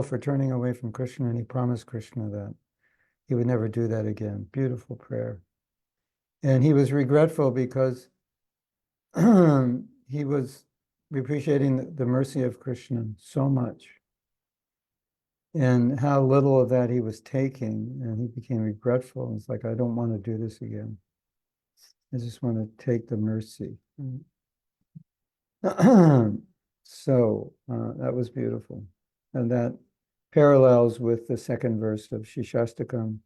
for turning away from Krishna, and he promised Krishna that he would never do that again. Beautiful prayer. And he was regretful because he was appreciating the mercy of Krishna so much, and how little of that he was taking, and he became regretful. It's like, I don't want to do this again. I just want to take the mercy. So that was beautiful. And that parallels with the second verse of Shishastakam.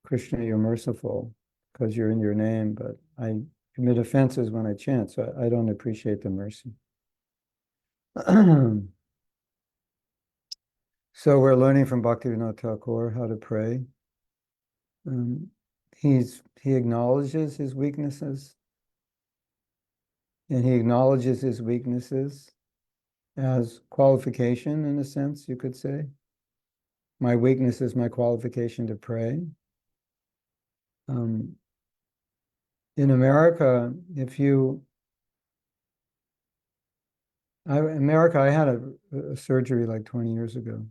Krishna, you're merciful because you're in your name, but I commit offenses when I chant, so I don't appreciate the mercy. So we're learning from Bhaktivinoda Thakur how to pray. He acknowledges his weaknesses, and he acknowledges his weaknesses as qualification, in a sense, you could say. My weakness is my qualification to pray. In America, I had a surgery like 20 years ago.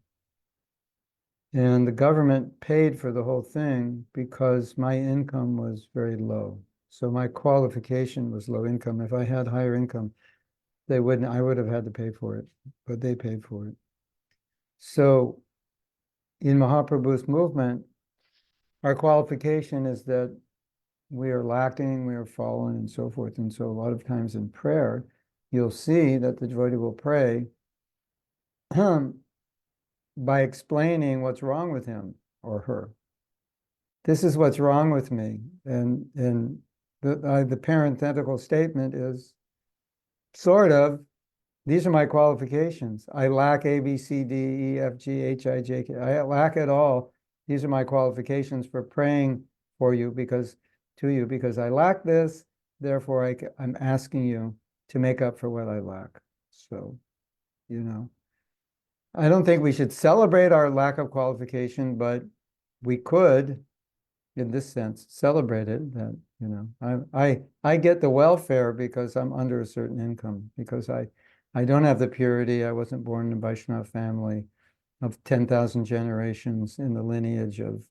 And the government paid for the whole thing because my income was very low. So my qualification was low income. If I had higher income, I would have had to pay for it, but they paid for it. So in Mahaprabhu's movement, our qualification is that we are lacking, we are fallen, and so forth. And so a lot of times in prayer, you'll see that the devotee will pray by explaining what's wrong with him or her. This is what's wrong with me. And the parenthetical statement is sort of, these are my qualifications. I lack A, B, C, D, E, F, G, H, I, J, K. I lack it all. These are my qualifications for praying for you because I lack this. Therefore, I'm asking you to make up for what I lack. So, I don't think we should celebrate our lack of qualification, but we could, in this sense, celebrate it. That I get the welfare because I'm under a certain income, because I don't have the purity. I wasn't born in a Vaishnava family of 10,000 generations in the lineage of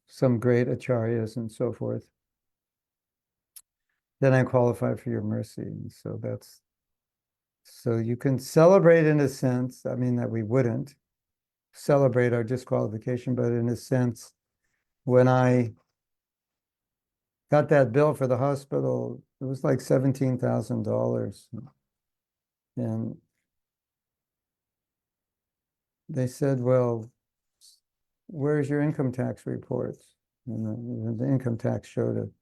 some great acharyas and so forth. Then I'm qualified for your mercy. And so you can celebrate in a sense, I mean, that we wouldn't celebrate our disqualification, but in a sense, when I got that bill for the hospital, it was like $17,000. And they said, well, where's your income tax reports? And the income tax showed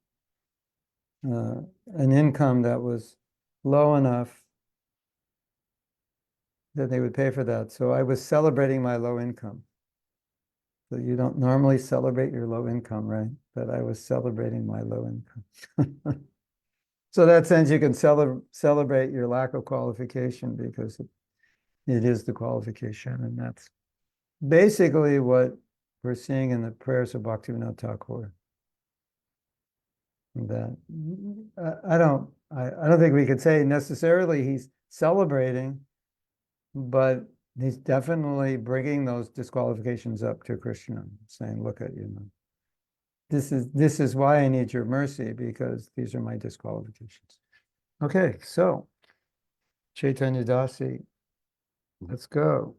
an income that was low enough that they would pay for that. So I was celebrating my low income. So you don't normally celebrate your low income, right? But I was celebrating my low income. So in that sense, you can celebrate your lack of qualification because it is the qualification. And that's basically what we're seeing in the prayers of Bhaktivinoda Thakur. That I don't think we could say necessarily he's celebrating, but he's definitely bringing those disqualifications up to Krishna, saying, look at, this is why I need your mercy, because these are my disqualifications. Okay, so Chaitanya Dasi, let's go.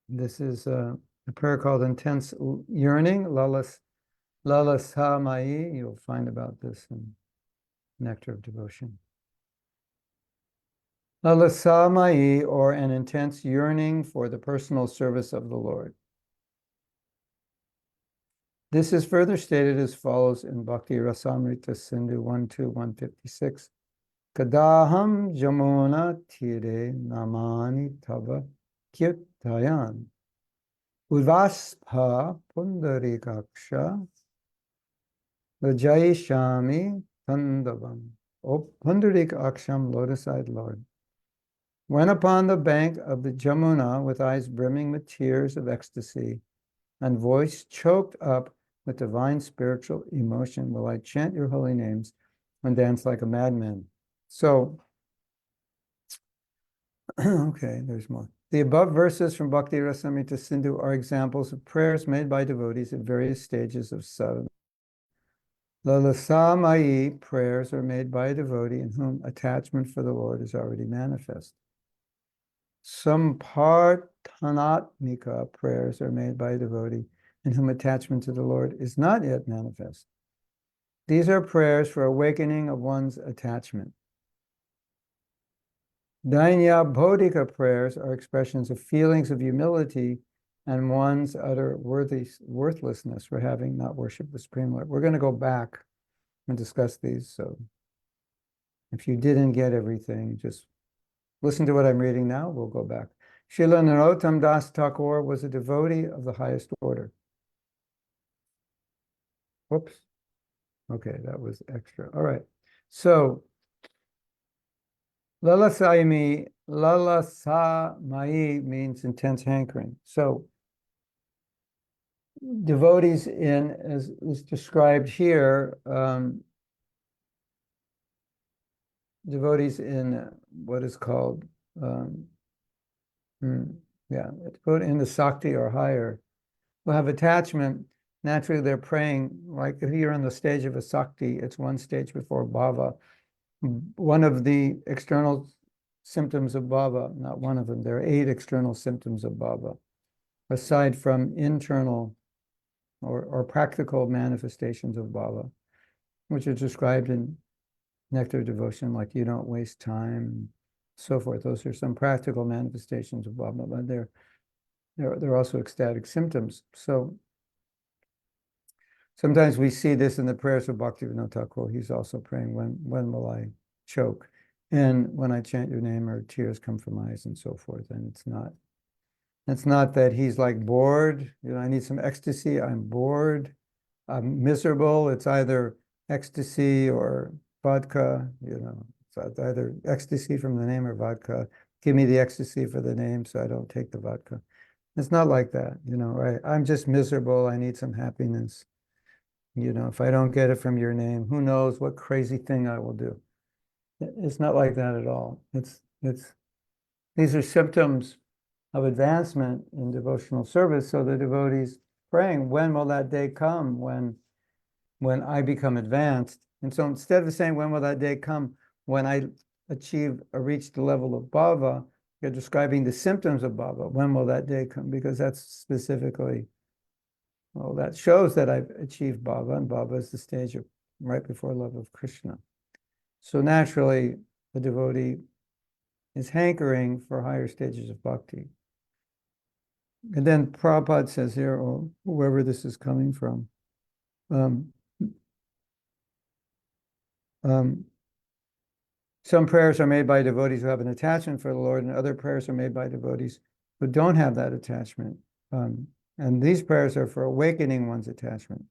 This is a prayer called Intense Yearning, Lalasamayi. You'll find about this in Nectar of Devotion. Lalasamayi, or an intense yearning for the personal service of the Lord. This is further stated as follows in Bhakti Rasamrita Sindhu 1.2.156. Kadaham Jamuna Tire Namani Tava Kirtayan Udvaspha Pundarikaksha Vajai Shami Tandavam. O Pundarik Aksham, lotus-eyed Lord. When upon the bank of the Jamuna, with eyes brimming with tears of ecstasy and voice choked up with divine spiritual emotion, will I chant your holy names and dance like a madman. So, okay, there's more. The above verses from Bhakti Rasamrita Sindhu are examples of prayers made by devotees at various stages of sadhana. Lalasamayi prayers are made by a devotee in whom attachment for the Lord is already manifest. Samparthanatmika prayers are made by a devotee in whom attachment to the Lord is not yet manifest. These are prayers for awakening of one's attachment. Dainya bodhika prayers are expressions of feelings of humility and one's utter worthlessness for having not worshipped the Supreme Lord. We're going to go back and discuss these. So if you didn't get everything, just listen to what I'm reading now. We'll go back. Srila Narottam Das Thakur was a devotee of the highest order. Whoops. Okay, that was extra. All right. So Lalasamai means intense hankering. So devotees in, as is described here, devotees in what is called, in the Sakti or higher, will have attachment. Naturally, they're praying, like if you're in the stage of a Sakti, it's one stage before Bhava. One of the external symptoms of Bhava, not one of them, there are 8 external symptoms of Bhava, aside from internal or practical manifestations of Bhava, which are described in Nectar Devotion, like you don't waste time, and so forth. Those are some practical manifestations of Bhava, but they're also ecstatic symptoms. So sometimes we see this in the prayers of Bhaktivinoda Thakur. He's also praying, when will I choke? And when I chant your name, or tears come from my eyes, and so forth. And it's not that he's like bored, I need some ecstasy, I'm bored, I'm miserable. It's either ecstasy or vodka, it's either ecstasy from the name or vodka. Give me the ecstasy for the name so I don't take the vodka. It's not like that, right? I'm just miserable, I need some happiness. If I don't get it from your name, who knows what crazy thing I will do. It's not like that at all. These are symptoms of advancement in devotional service. So the devotees praying, when will that day come when I become advanced? And so instead of saying, when will that day come when I reach the level of bhava, you're describing the symptoms of bhava. When will that day come? Because that's specifically, well, that shows that I've achieved bhava, and bhava is the stage of right before love of Krishna. So naturally, the devotee is hankering for higher stages of bhakti. And then Prabhupada says here, or whoever this is coming from, some prayers are made by devotees who have an attachment for the Lord, and other prayers are made by devotees who don't have that attachment. And these prayers are for awakening one's attachment.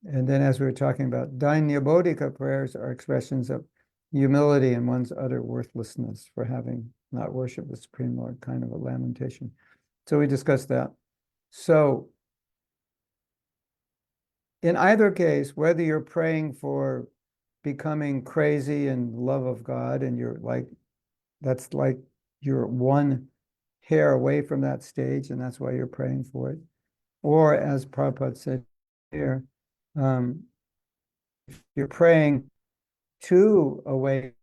And then, as we were talking about, Dainya Bodhika prayers are expressions of humility and one's utter worthlessness for having not worshipped the Supreme Lord, kind of a lamentation. So we discussed that. So in either case, whether you're praying for becoming crazy in love of God, and that's like you're one hair away from that stage, and that's why you're praying for it. Or as Prabhupada said here, you're praying to awaken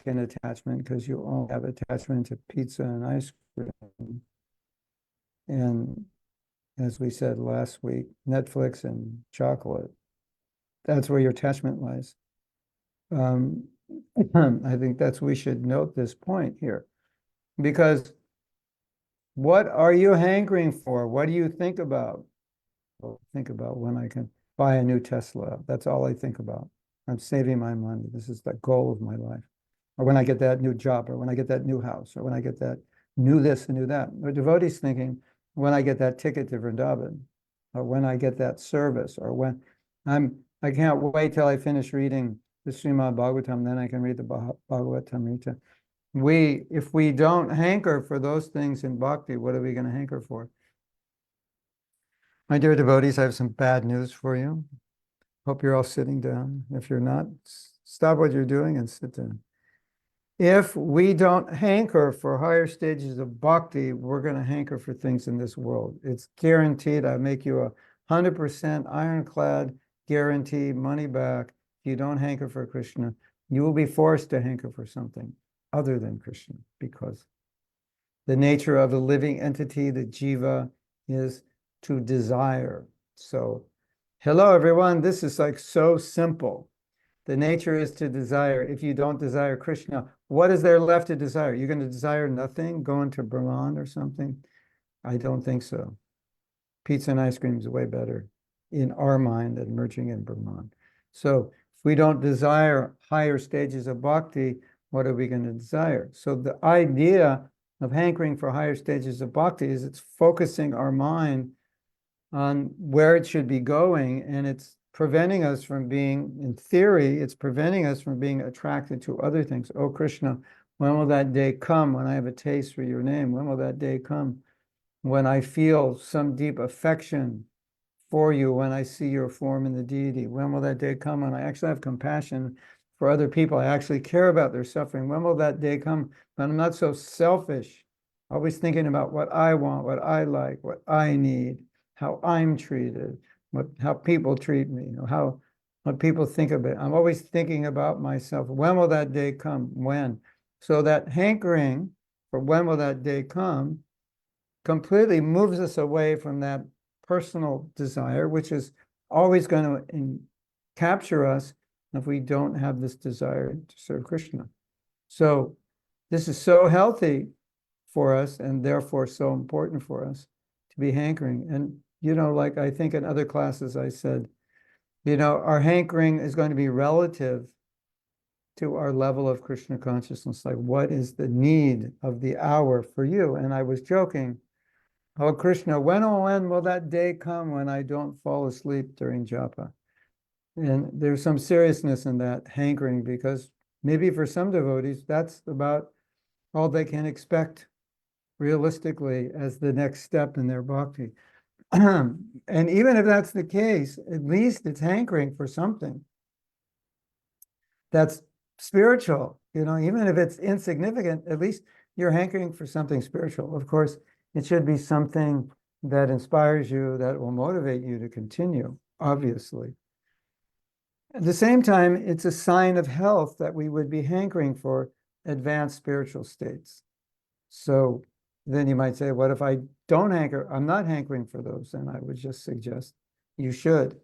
attachment because you all have attachment to pizza and ice cream. And as we said last week, Netflix and chocolate, that's where your attachment lies. I think we should note this point here, because what are you hankering for? What do you think about? Well, think about when I can buy a new Tesla. That's all I think about. I'm saving my money. This is the goal of my life. Or when I get that new job, or when I get that new house, or when I get that new this and new that. Or devotees thinking, when I get that ticket to Vrindavan, or when I get that service, or when I can't wait till I finish reading the Srimad Bhagavatam, then I can read the Bhagavatamrita. If we don't hanker for those things in bhakti, what are we going to hanker for? My dear devotees, I have some bad news for you. Hope you're all sitting down. If you're not, stop what you're doing and sit down. if we don't hanker for higher stages of bhakti, we're going to hanker for things in this world. It's guaranteed. I make you 100% ironclad guarantee, money back. If you don't hanker for Krishna, you will be forced to hanker for something other than Krishna, because the nature of a living entity, the jiva, is to desire. So, hello everyone, this is like so simple. The nature is to desire. If you don't desire Krishna, what is there left to desire? You're going to desire nothing, go into Brahman or something? I don't think so. Pizza and ice cream is way better in our mind than merging in Brahman. So if we don't desire higher stages of bhakti, what are we going to desire? So the idea of hankering for higher stages of bhakti is it's focusing our mind on where it should be going, and it's preventing us from being, in theory, it's preventing us from being attracted to other things. Oh, Krishna, when will that day come when I have a taste for your name? When will that day come when I feel some deep affection for you, when I see your form in the deity? When will that day come when I actually have compassion for other people? I actually care about their suffering. When will that day come when I'm not so selfish, always thinking about what I want, what I like, what I need, how I'm treated, how people treat me, what people think of it. I'm always thinking about myself. When will that day come? When? So that hankering for when will that day come completely moves us away from that personal desire, which is always going to capture us if we don't have this desire to serve Krishna. So this is so healthy for us, and therefore so important for us to be hankering. And, like I think in other classes I said, our hankering is going to be relative to our level of Krishna consciousness. Like, what is the need of the hour for you? And I was joking, oh, Krishna, when will that day come when I don't fall asleep during japa? And there's some seriousness in that hankering, because maybe for some devotees, that's about all they can expect realistically as the next step in their bhakti. And even if that's the case, at least it's hankering for something that's spiritual. Even if it's insignificant, at least you're hankering for something spiritual. Of course, it should be something that inspires you, that will motivate you to continue, obviously. At the same time, it's a sign of health that we would be hankering for advanced spiritual states. So then you might say, what if I don't hanker? I'm not hankering for those. And I would just suggest you should.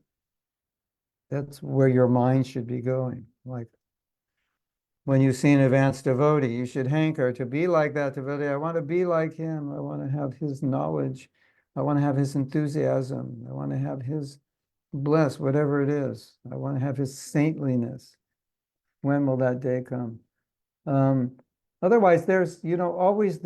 That's where your mind should be going. Like, when you see an advanced devotee, you should hanker to be like that devotee. I want to be like him. I want to have his knowledge. I want to have his enthusiasm. I want to have his bliss, whatever it is. I want to have his saintliness. When will that day come? Otherwise, there's, always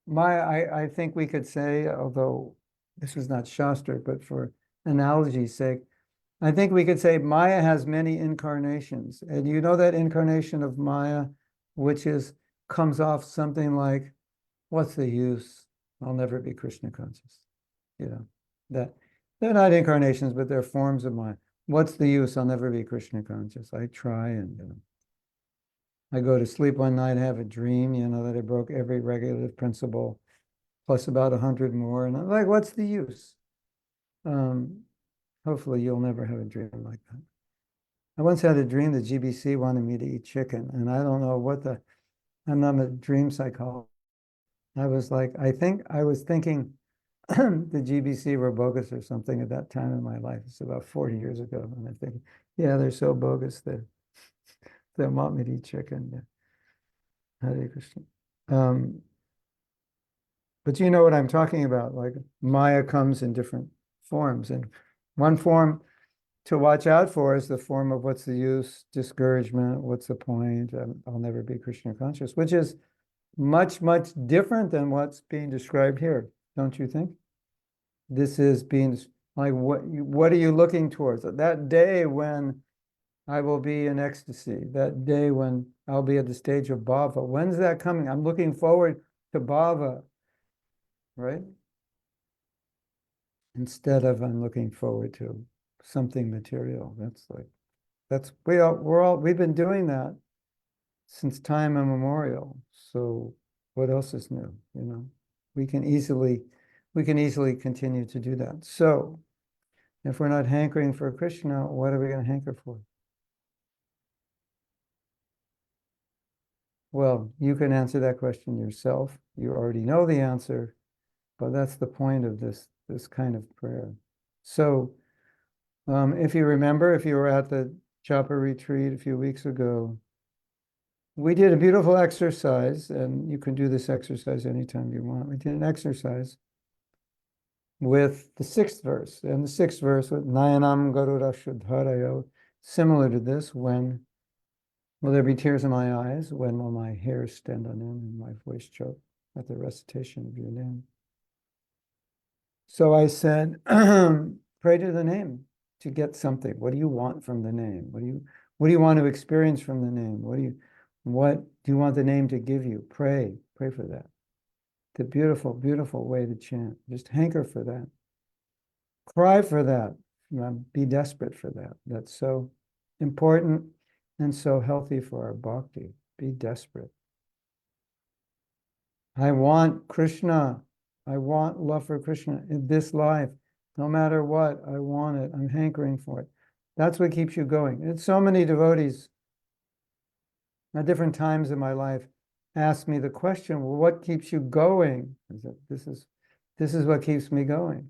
I think we could say, although this is not Shastric, but for analogy's sake, I think we could say Maya has many incarnations. And that incarnation of Maya, which comes off something like, what's the use? I'll never be Krishna conscious. That they're not incarnations, but they're forms of Maya. What's the use? I'll never be Krishna conscious. I try, and I go to sleep one night, have a dream, that I broke every regulative principle, plus about 100 more. And I'm like, what's the use? Hopefully you'll never have a dream like that. I once had a dream that GBC wanted me to eat chicken, and I don't know I'm not a dream psychologist. I was thinking the GBC were bogus or something at that time in my life. It's about 40 years ago. And I think, yeah, they're so bogus that they want me to eat chicken. Yeah. Hare Krishna. But you know what I'm talking about. Like, Maya comes in different forms. And one form to watch out for is the form of what's the use, discouragement, what's the point, I'll never be Krishna conscious, which is much, much different than what's being described here, don't you think? This is being like, what are you looking towards? That day when I will be in ecstasy, that day when I'll be at the stage of bhava. When's that coming? I'm looking forward to bhava, right? Instead of I'm looking forward to something material. We've been doing that. since time immemorial. So what else is new? You know, we can easily continue to do that. So if we're not hankering for Krishna, what are we going to hanker for? Well, you can answer that question yourself. You already know the answer, but that's the point of this kind of prayer. So if you remember, if you were at the japa retreat a few weeks ago, we did a beautiful exercise, and you can do this exercise anytime you want. We did an exercise with the sixth verse, and the sixth verse with Nayanam Garuda Shuddharayo, similar to this, when will there be tears in my eyes? When will my hair stand on end and my voice choke at the recitation of your name? So I said, pray to the name to get something. What do you want from the name? What do you want to experience from the name? What do you want the name to give you? Pray for that. The beautiful, beautiful way to chant. Just hanker for that. Cry for that. Be desperate for that. That's so important and so healthy for our bhakti. Be desperate. I want Krishna. I want love for Krishna in this life. No matter what, I want it. I'm hankering for it. That's what keeps you going. And so many devotees at different times in my life ask me the question, well, what keeps you going? This is what keeps me going.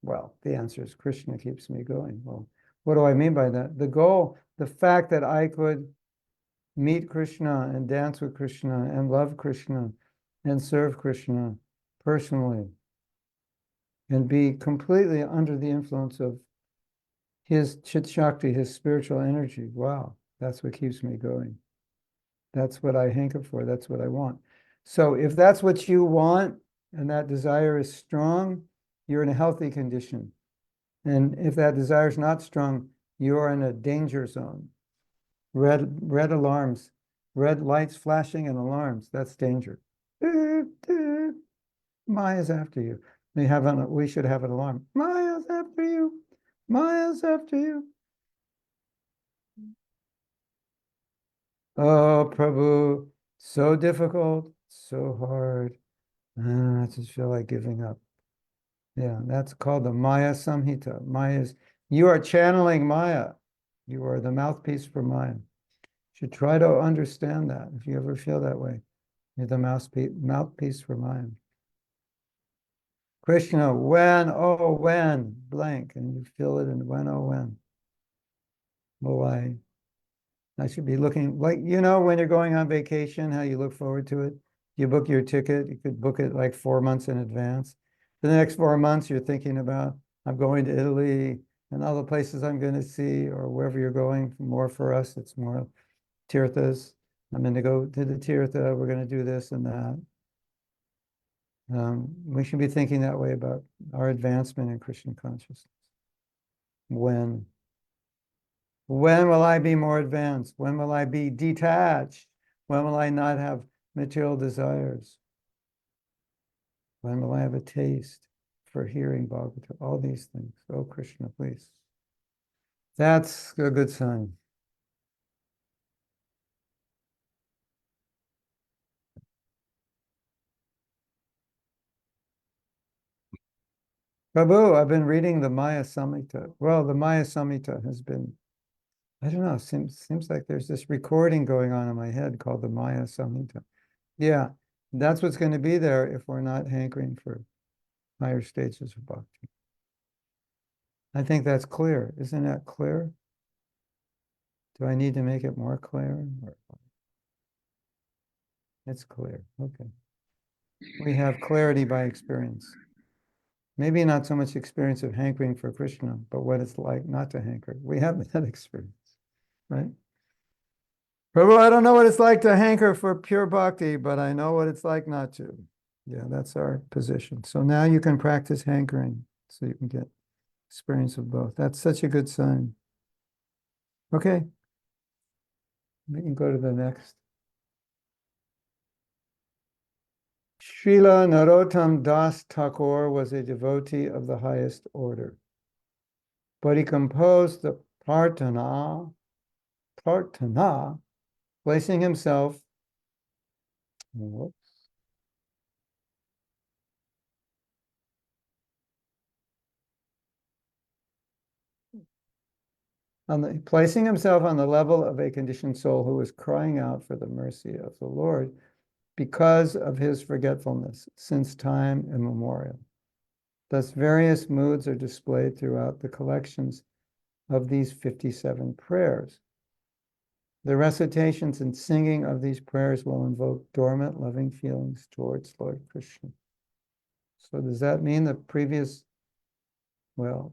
Well, the answer is Krishna keeps me going. Well, what do I mean by that? The goal, the fact that I could meet Krishna and dance with Krishna and love Krishna and serve Krishna personally and be completely under the influence of his chit shakti, his spiritual energy. Wow, that's what keeps me going. That's what I hanker for. That's what I want. So if that's what you want and that desire is strong, you're in a healthy condition. And if that desire is not strong, you're in a danger zone. Red alarms, red lights flashing and alarms, that's danger. Maya's after you. We should have an alarm. Maya's after you. Maya's after you. Oh, Prabhu, so difficult, so hard. I just feel like giving up. Yeah, that's called the Maya Samhita. You are channeling Maya. You are the mouthpiece for Maya. You should try to understand that if you ever feel that way. You're the mouthpiece for Maya. Krishna, when, blank, and you feel it in when, oh, when. Oh, I should be looking, like, when you're going on vacation, how you look forward to it. You book your ticket, you could book it like 4 months in advance. For the next 4 months, you're thinking about, I'm going to Italy and all the places I'm going to see, or wherever you're going. More for us, it's more tirthas. I'm going to go to the tirtha, we're going to do this and that. We should be thinking that way about our advancement in Christian consciousness. When will I be more advanced? When will I be detached? When will I not have material desires? When will I have a taste for hearing Bhagavatam? All these things. Oh, Krishna, please. That's a good sign. Prabhu, I've been reading the Maya Samhita. Well, the Maya Samhita has been, I don't know, seems like there's this recording going on in my head called the Maya Samhita. Yeah, that's what's going to be there if we're not hankering for higher stages of bhakti. I think that's clear. Isn't that clear? Do I need to make it more clear? It's clear. Okay. We have clarity by experience. Maybe not so much experience of hankering for Krishna, but what it's like not to hanker. We have that experience, right? Prabhu, I don't know what it's like to hanker for pure bhakti, but I know what it's like not to. Yeah, that's our position. So now you can practice hankering so you can get experience of both. That's such a good sign. Okay. We can go to the next. Srila Narottam Das Thakur was a devotee of the highest order, but he composed the Prarthana placing himself, whoops, placing himself on the level of a conditioned soul who is crying out for the mercy of the Lord because of his forgetfulness since time immemorial. Thus, various moods are displayed throughout the collections of these 57 prayers. The recitations and singing of these prayers will invoke dormant loving feelings towards Lord Krishna. So does that mean the previous, well,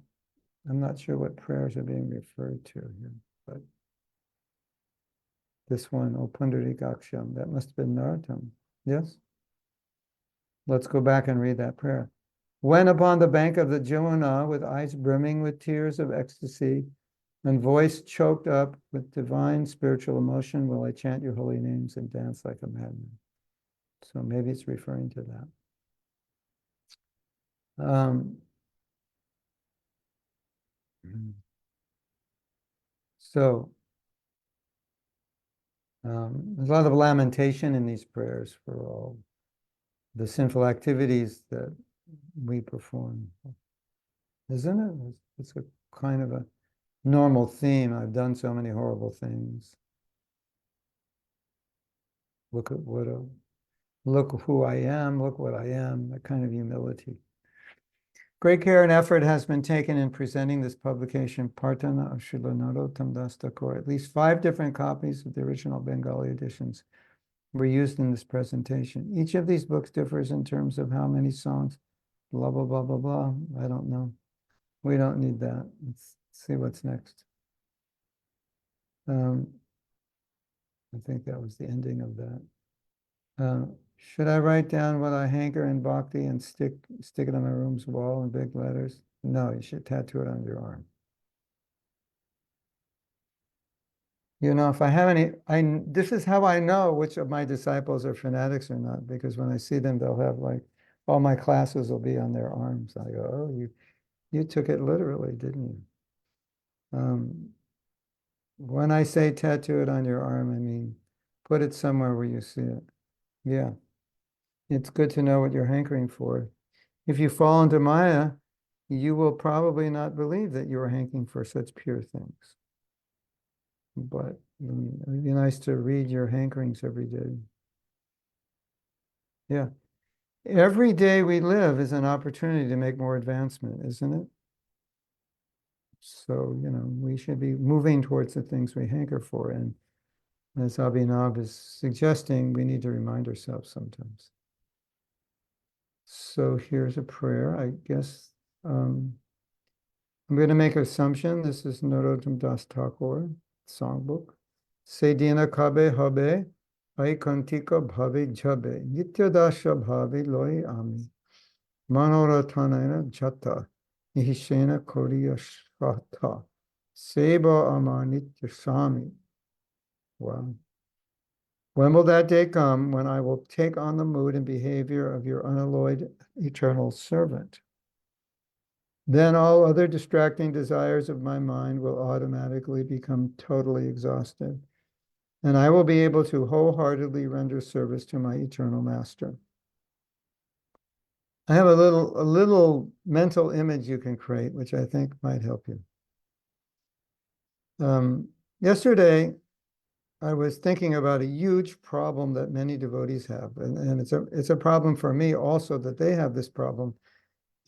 I'm not sure what prayers are being referred to here, but this one, O Pundarikaksham, that must have been Narottam. Yes? Let's go back and read that prayer. When upon the bank of the Jamuna, with eyes brimming with tears of ecstasy, and voice choked up with divine spiritual emotion, will I chant your holy names and dance like a madman. So maybe it's referring to that. There's a lot of lamentation in these prayers for all the sinful activities that we perform, isn't it? It's a kind of a normal theme. I've done so many horrible things. Look who I am, look what I am, that kind of humility. Great care and effort has been taken in presenting this publication, Partana of Srila Narottam Das Thakur. At least 5 different copies of the original Bengali editions were used in this presentation. Each of these books differs in terms of how many songs, blah, blah, blah, blah, blah. I don't know. We don't need that. Let's see what's next. I think that was the ending of that. Should I write down what I hanker in Bhakti and stick it on my room's wall in big letters? No, you should tattoo it on your arm. You know, if I have any, this is how I know which of my disciples are fanatics or not, because when I see them, they'll have like, all my classes will be on their arms. I go, oh, you took it literally, didn't you? When I say tattoo it on your arm, I mean, put it somewhere where you see it. Yeah. It's good to know what you're hankering for. If you fall into Maya, you will probably not believe that you are hankering for such pure things. But it'd be nice to read your hankerings every day. Yeah. Every day we live is an opportunity to make more advancement, isn't it? So, we should be moving towards the things we hanker for. And as Abhinav is suggesting, we need to remind ourselves sometimes. So here's a prayer. I guess I'm going to make an assumption. This is Narottam Das Thakur songbook. Sedina kabe habe, aikantika bhave jhabe, nityadasha bhave loi ami, manorathanena jata, nihishena koriya shata, seba amanitya sami. Wow. When will that day come when I will take on the mood and behavior of your unalloyed eternal servant? Then all other distracting desires of my mind will automatically become totally exhausted, and I will be able to wholeheartedly render service to my eternal master. I have a little mental image you can create, which I think might help you. Yesterday, I was thinking about a huge problem that many devotees have, and it's a problem for me also that they have this problem.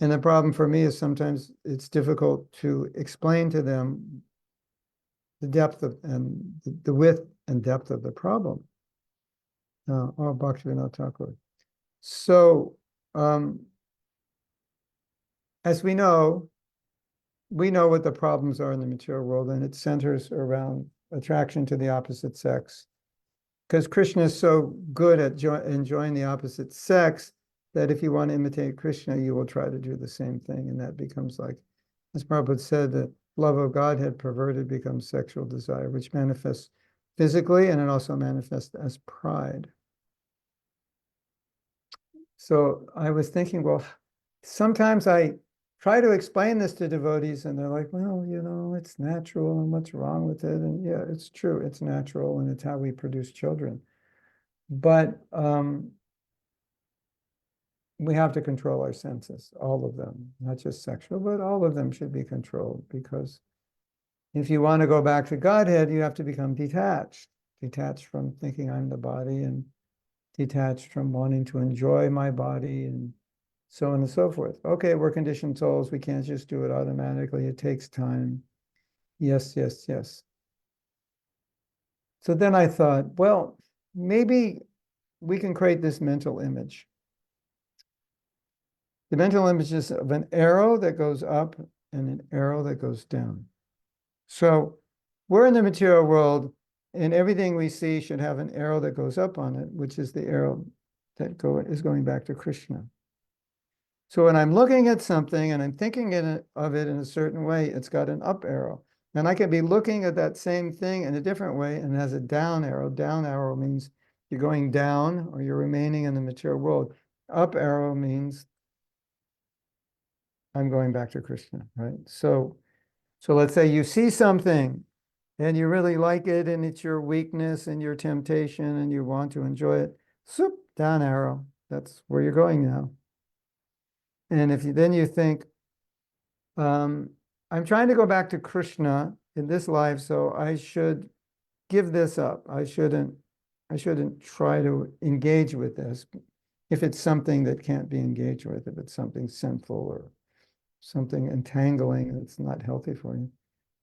And the problem for me is sometimes it's difficult to explain to them the depth of and the width and depth of the problem. Bhaktivinoda Thakur. So, as we know what the problems are in the material world, and it centers around attraction to the opposite sex. Because Krishna is so good at enjoying the opposite sex that if you want to imitate Krishna, you will try to do the same thing. And that becomes like, as Prabhupada said, the love of Godhead perverted becomes sexual desire, which manifests physically, and it also manifests as pride. So I was thinking, well, sometimes I try to explain this to devotees, and they're like, well, it's natural, and what's wrong with it? And yeah, it's true, it's natural, and it's how we produce children. But we have to control our senses, all of them, not just sexual, but all of them should be controlled, because if you want to go back to Godhead, you have to become detached from thinking I'm the body, and detached from wanting to enjoy my body, and so on and so forth. Okay, we're conditioned souls. We can't just do it automatically. It takes time. Yes, yes, yes. So then I thought, well, maybe we can create this mental image. The mental image is of an arrow that goes up and an arrow that goes down. So we're in the material world, and everything we see should have an arrow that goes up on it, which is the arrow that is going back to Krishna. So when I'm looking at something and I'm thinking of it in a certain way, it's got an up arrow. And I can be looking at that same thing in a different way, and it has a down arrow. Down arrow means you're going down or you're remaining in the material world. Up arrow means I'm going back to Krishna, right? So let's say you see something and you really like it, and it's your weakness and your temptation, and you want to enjoy it. Swoop, down arrow. That's where you're going now. And if then you think, I'm trying to go back to Krishna in this life, so I should give this up. I shouldn't try to engage with this if it's something that can't be engaged with, if it's something sinful or something entangling that's not healthy for you.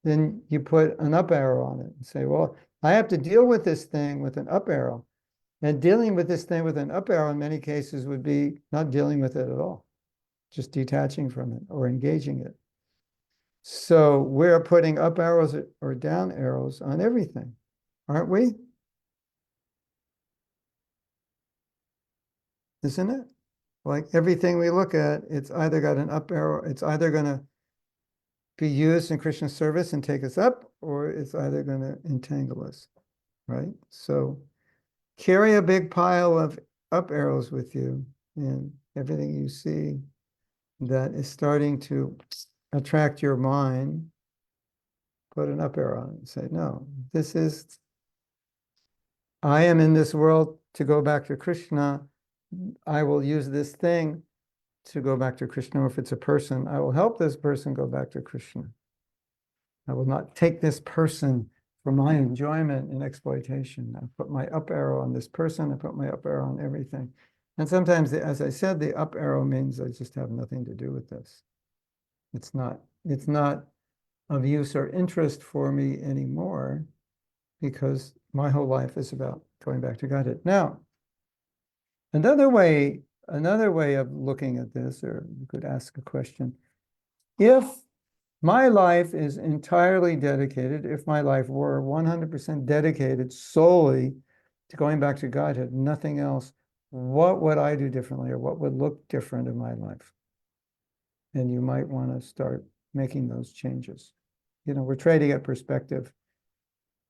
Then you put an up arrow on it and say, well, I have to deal with this thing with an up arrow. And dealing with this thing with an up arrow in many cases would be not dealing with it at all, just detaching from it or engaging it. So we're putting up arrows or down arrows on everything, aren't we? Isn't it? Like everything we look at, it's either got an up arrow, it's either going to be used in Krishna's service and take us up, or it's either going to entangle us, right? So carry a big pile of up arrows with you, and everything you see that is starting to attract your mind, put an up arrow on it and say, no, I am in this world to go back to Krishna. I will use this thing to go back to Krishna. Or if it's a person, I will help this person go back to Krishna. I will not take this person for my enjoyment and exploitation. I put my up arrow on this person. I put my up arrow on everything. And sometimes, as I said, the up arrow means I just have nothing to do with this. It's not of use or interest for me anymore, because my whole life is about going back to Godhead. Now, another way of looking at this, or you could ask a question, if my life is entirely dedicated, if my life were 100% dedicated solely to going back to Godhead, nothing else, what would I do differently, or what would look different in my life? And you might want to start making those changes. We're trying to get perspective.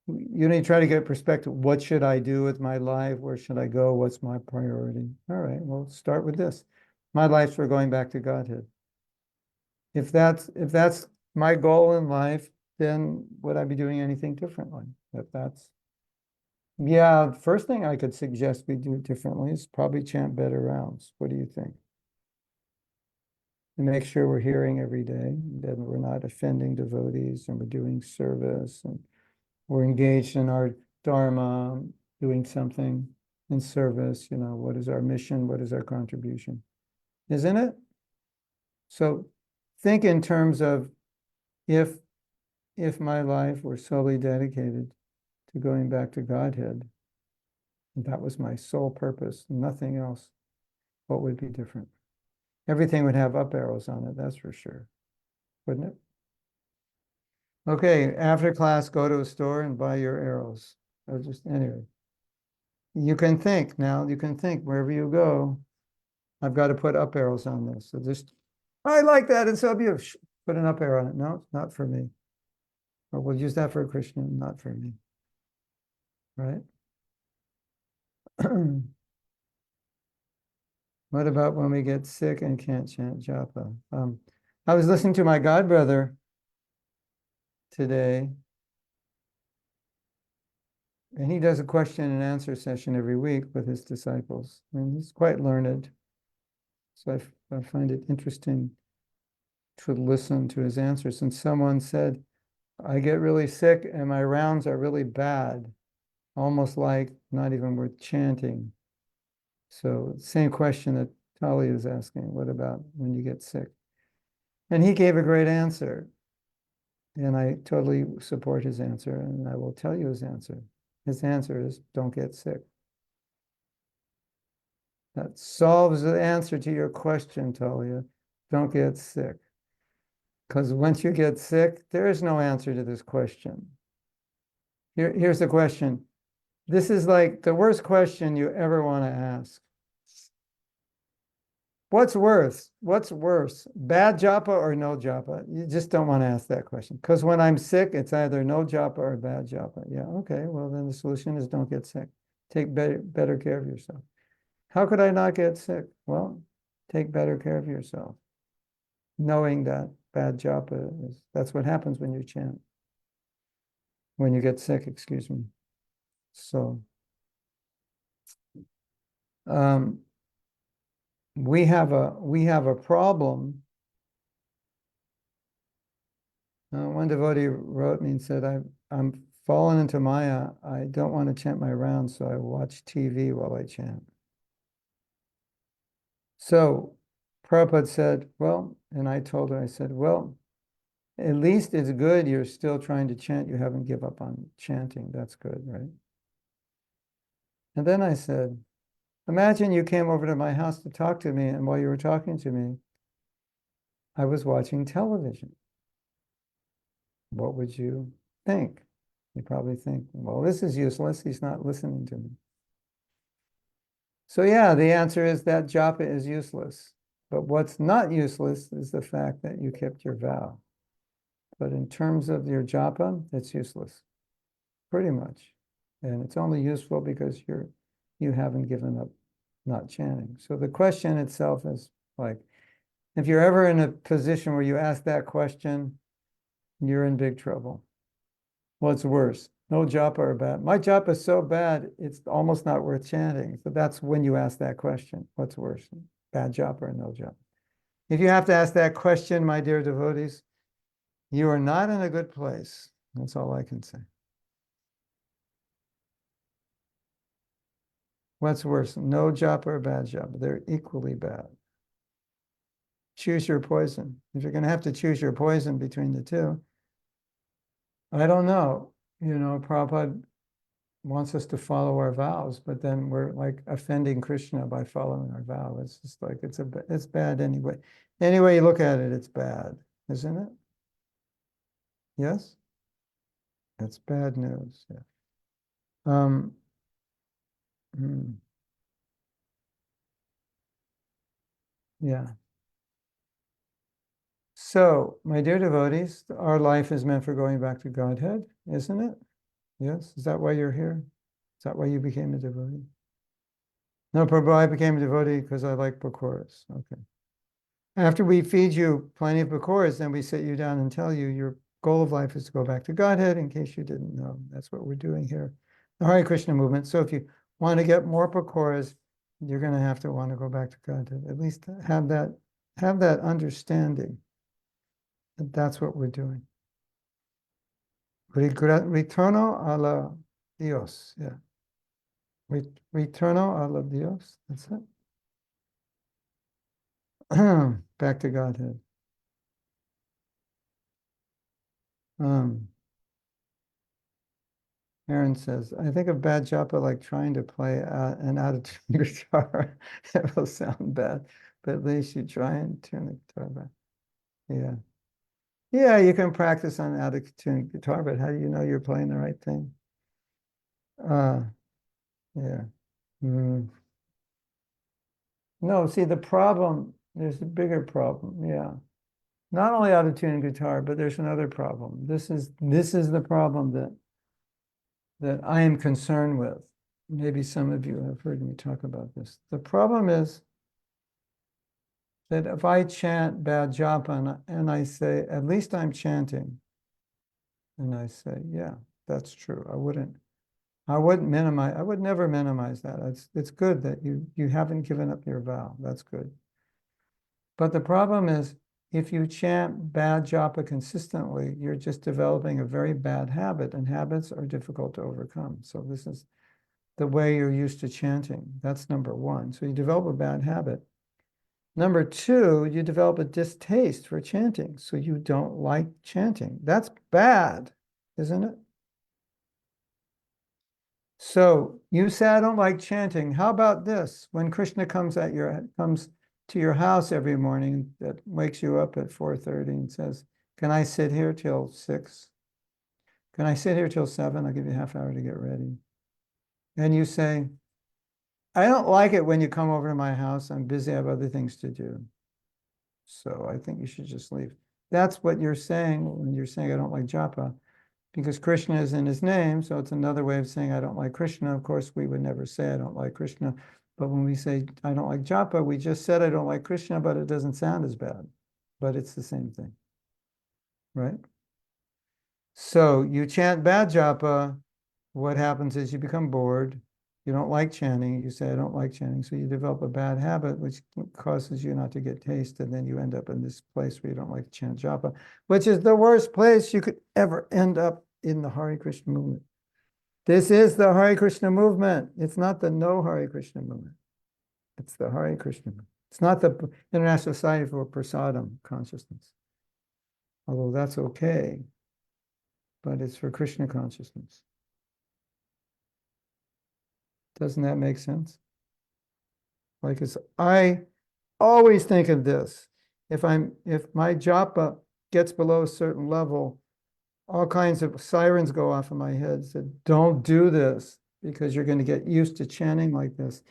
You need to try to get perspective. What should I do with my life? Where should I go? What's my priority? All right, well, start with this. My life's for going back to Godhead. If that's my goal in life, then would I be doing anything differently? Yeah, the first thing I could suggest we do differently is probably chant better rounds. What do you think? And make sure we're hearing every day, that we're not offending devotees, and we're doing service, and we're engaged in our dharma, doing something in service. What is our mission? What is our contribution? Isn't it? So think in terms of, if my life were solely dedicated to going back to Godhead, and that was my sole purpose, nothing else, what would be different? Everything would have up arrows on it, that's for sure, wouldn't it? Okay, after class, go to a store and buy your arrows. Or just anyway. You can think now, wherever you go, I've got to put up arrows on this. So just, I like that, it's so beautiful. Put an up arrow on it. No, not for me. Or we'll use that for Krishna, not for me. Right? What about when we get sick and can't chant japa? I was listening to my godbrother today, and he does a question and answer session every week with his disciples. And he's quite learned. So I find it interesting to listen to his answers. And someone said, I get really sick and my rounds are really bad, almost like not even worth chanting. So same question that Tali is asking, what about when you get sick? And he gave a great answer. And I totally support his answer, and I will tell you his answer. His answer is, don't get sick. That solves the answer to your question, Talia. Don't get sick. Because once you get sick, there is no answer to this question. Here's the question. This is like the worst question you ever want to ask. What's worse? What's worse? Bad japa or no japa? You just don't want to ask that question. Because when I'm sick, it's either no japa or bad japa. Yeah, okay, well then the solution is don't get sick. Take better care of yourself. How could I not get sick? Well, take better care of yourself. Knowing that bad japa that's what happens when you chant. When you get sick, excuse me. So we have a problem. One devotee wrote me and said, I'm fallen into Maya. I don't want to chant my rounds, so I watch TV while I chant. So Prabhupada said, well, and I told her, I said, well, at least it's good you're still trying to chant. You haven't given up on chanting. That's good, right? And then I said, imagine you came over to my house to talk to me, and while you were talking to me, I was watching television. What would you think? You probably think, well, this is useless. He's not listening to me. So yeah, the answer is that japa is useless. But what's not useless is the fact that you kept your vow. But in terms of your japa, it's useless, pretty much. And it's only useful because you haven't given up not chanting. So the question itself is like, if you're ever in a position where you ask that question, you're in big trouble. What's worse? No japa or bad? My japa is so bad, it's almost not worth chanting. So that's when you ask that question. What's worse? Bad japa or no japa? If you have to ask that question, my dear devotees, you are not in a good place. That's all I can say. What's worse? No japa or bad japa? They're equally bad. Choose your poison. If you're going to have to choose your poison between the two, I don't know. Prabhupada wants us to follow our vows, but then we're like offending Krishna by following our vow. It's just like it's bad anyway. Any way you look at it, it's bad, isn't it? Yes, it's bad news. Yeah. Hmm. Yeah. So, my dear devotees, our life is meant for going back to Godhead, isn't it? Yes. Is that why you're here? Is that why you became a devotee? No, Prabhu, I became a devotee because I like pakoras. Okay. After we feed you plenty of pakoras, then we sit you down and tell you your goal of life is to go back to Godhead, in case you didn't know. That's what we're doing here. The Hare Krishna movement. So if you want to get more pakoras, you're going to have to want to go back to Godhead. At least have that understanding that that's what we're doing. Retorno a la Dios. Yeah. Retorno a la Dios. That's it. Back to Godhead. Aaron says, I think of bad japa like trying to play an out-of-tune guitar. It will sound bad, but at least you try and tune the guitar back. Yeah. Yeah, you can practice on out-of-tune guitar, but how do you know you're playing the right thing? Yeah. Mm. No, see, there's a bigger problem. Yeah. Not only out-of-tune guitar, but there's another problem. This is the problem that I am concerned with. Maybe some of you have heard me talk about this. The problem is that if I chant bad japa and I say, at least I'm chanting, and I say, yeah, that's true. I wouldn't minimize, I would never minimize that. It's good that you haven't given up your vow. That's good. But the problem is, if you chant bad japa consistently, you're just developing a very bad habit, and habits are difficult to overcome. So this is the way you're used to chanting. That's number one. So you develop a bad habit. Number two, you develop a distaste for chanting. So you don't like chanting. That's bad, isn't it? So you say, I don't like chanting. How about this? When Krishna comes to your house every morning, that wakes you up at 4:30 and says, can I sit here till 6? Can I sit here till 7? I'll give you a half hour to get ready. And you say, I don't like it when you come over to my house. I'm busy, I have other things to do. So I think you should just leave. That's what you're saying when you're saying, I don't like japa, because Krishna is in his name. So it's another way of saying, I don't like Krishna. Of course, we would never say, I don't like Krishna. But when we say, I don't like japa, we just said, I don't like Krishna, but it doesn't sound as bad. But it's the same thing, right? So you chant bad japa, what happens is you become bored. You don't like chanting. You say, I don't like chanting. So you develop a bad habit, which causes you not to get taste. And then you end up in this place where you don't like to chant japa, which is the worst place you could ever end up in the Hare Krishna movement. This is the Hare Krishna movement. It's not the no Hare Krishna movement. It's the Hare Krishna movement. It's not the International Society for Prasadam consciousness. Although that's okay, but it's for Krishna consciousness. Doesn't that make sense? Like I always think of this. If my japa gets below a certain level, all kinds of sirens go off in my head. Said, don't do this because you're going to get used to chanting like this.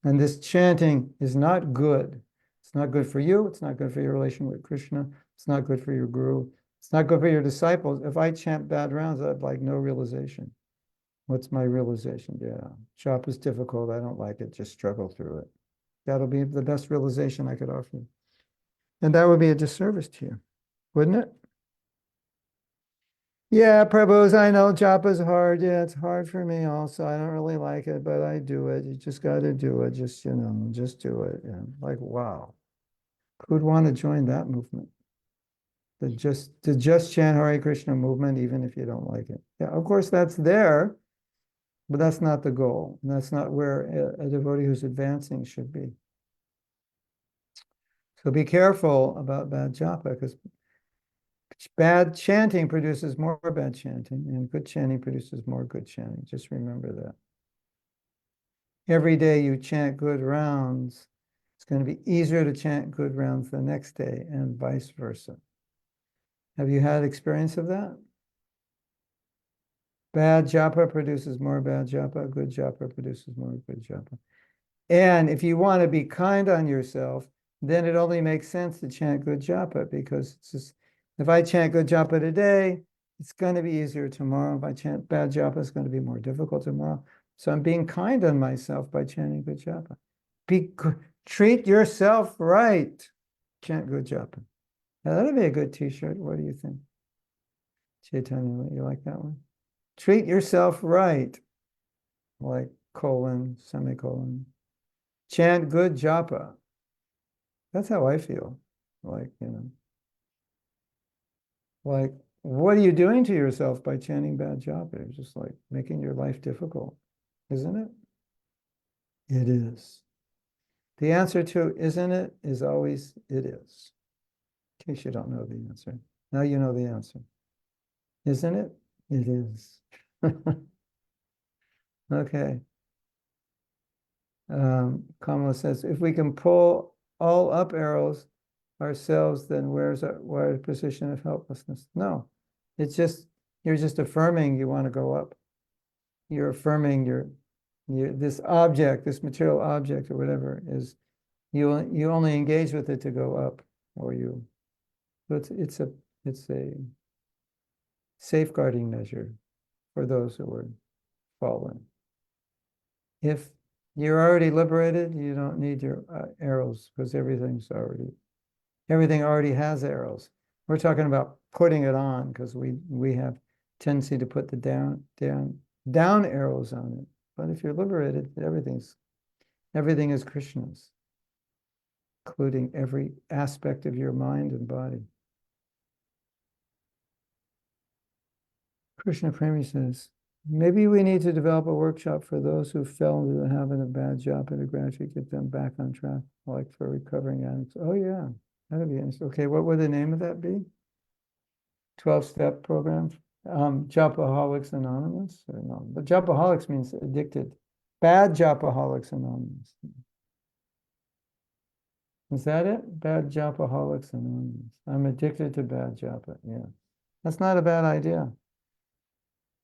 And this chanting is not good. It's not good for you. It's not good for your relation with Krishna. It's not good for your guru. It's not good for your disciples. If I chant bad rounds, I have like no realization. What's my realization? Yeah, japa is difficult. I don't like it. Just struggle through it. That'll be the best realization I could offer you. And that would be a disservice to you, wouldn't it? Yeah, Prabhus, I know japa's hard. Yeah, it's hard for me also. I don't really like it, but I do it. You just got to do it. Just, just do it. Yeah. Like, wow. Who'd want to join that movement? The just chant Hare Krishna movement, even if you don't like it. Yeah, of course, that's there, but that's not the goal. And that's not where a devotee who's advancing should be. So be careful about bad japa, because bad chanting produces more bad chanting, and good chanting produces more good chanting. Just remember that. Every day you chant good rounds, it's going to be easier to chant good rounds the next day, and vice versa. Have you had experience of that? Bad japa produces more bad japa, good japa produces more good japa. And if you want to be kind on yourself, then it only makes sense to chant good japa, because it's just, if I chant good japa today, it's going to be easier tomorrow. If I chant bad japa, it's going to be more difficult tomorrow. So I'm being kind on myself by chanting good japa. Treat yourself right. Chant good japa. Now, that'd be a good t-shirt. What do you think? Chaitanya, you like that one? Treat yourself right. Like colon, semicolon. Chant good japa. That's how I feel. Like, like, what are you doing to yourself by chanting bad japa? It's just like making your life difficult, isn't it? It is. The answer to isn't it is always it is. In case you don't know the answer. Now you know the answer. Isn't it? It is. Okay. Kamala says, if we can pull all up arrows ourselves, then where's our position of helplessness? No, it's just, you're just affirming you want to go up. You're affirming this object, this material object or whatever is, you only engage with it to go up, or it's a safeguarding measure for those who are fallen. If you're already liberated, you don't need your arrows, because everything's already Everything already has arrows. We're talking about putting it on because we have tendency to put the down arrows on it. But if you're liberated, everything is Krishna's, including every aspect of your mind and body. Krishna Premi says, maybe we need to develop a workshop for those who fell into the habit of bad japa to gradually get them back on track, like for recovering addicts. Oh yeah, that'd be interesting. Okay, what would the name of that be? 12-step program? Japaholics Anonymous? Or no, but Japaholics means addicted. Bad Japaholics Anonymous. Is that it? Bad Japaholics Anonymous. I'm addicted to bad japa. Yeah. That's not a bad idea.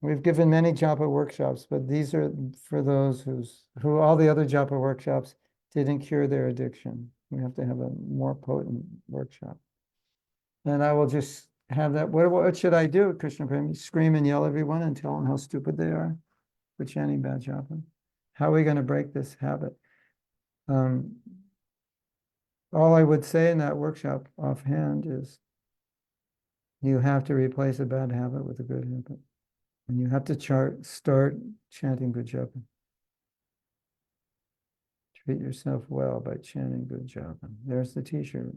We've given many japa workshops, but these are for those who all the other japa workshops didn't cure their addiction. We have to have a more potent workshop. And I will just have that. What should I do, Krishna Premi? Scream and yell at everyone and tell them how stupid they are for chanting bad japa? How are we going to break this habit? All I would say in that workshop offhand is you have to replace a bad habit with a good habit. And you have to start chanting good japa. Treat yourself well by chanting good japa. There's the t-shirt.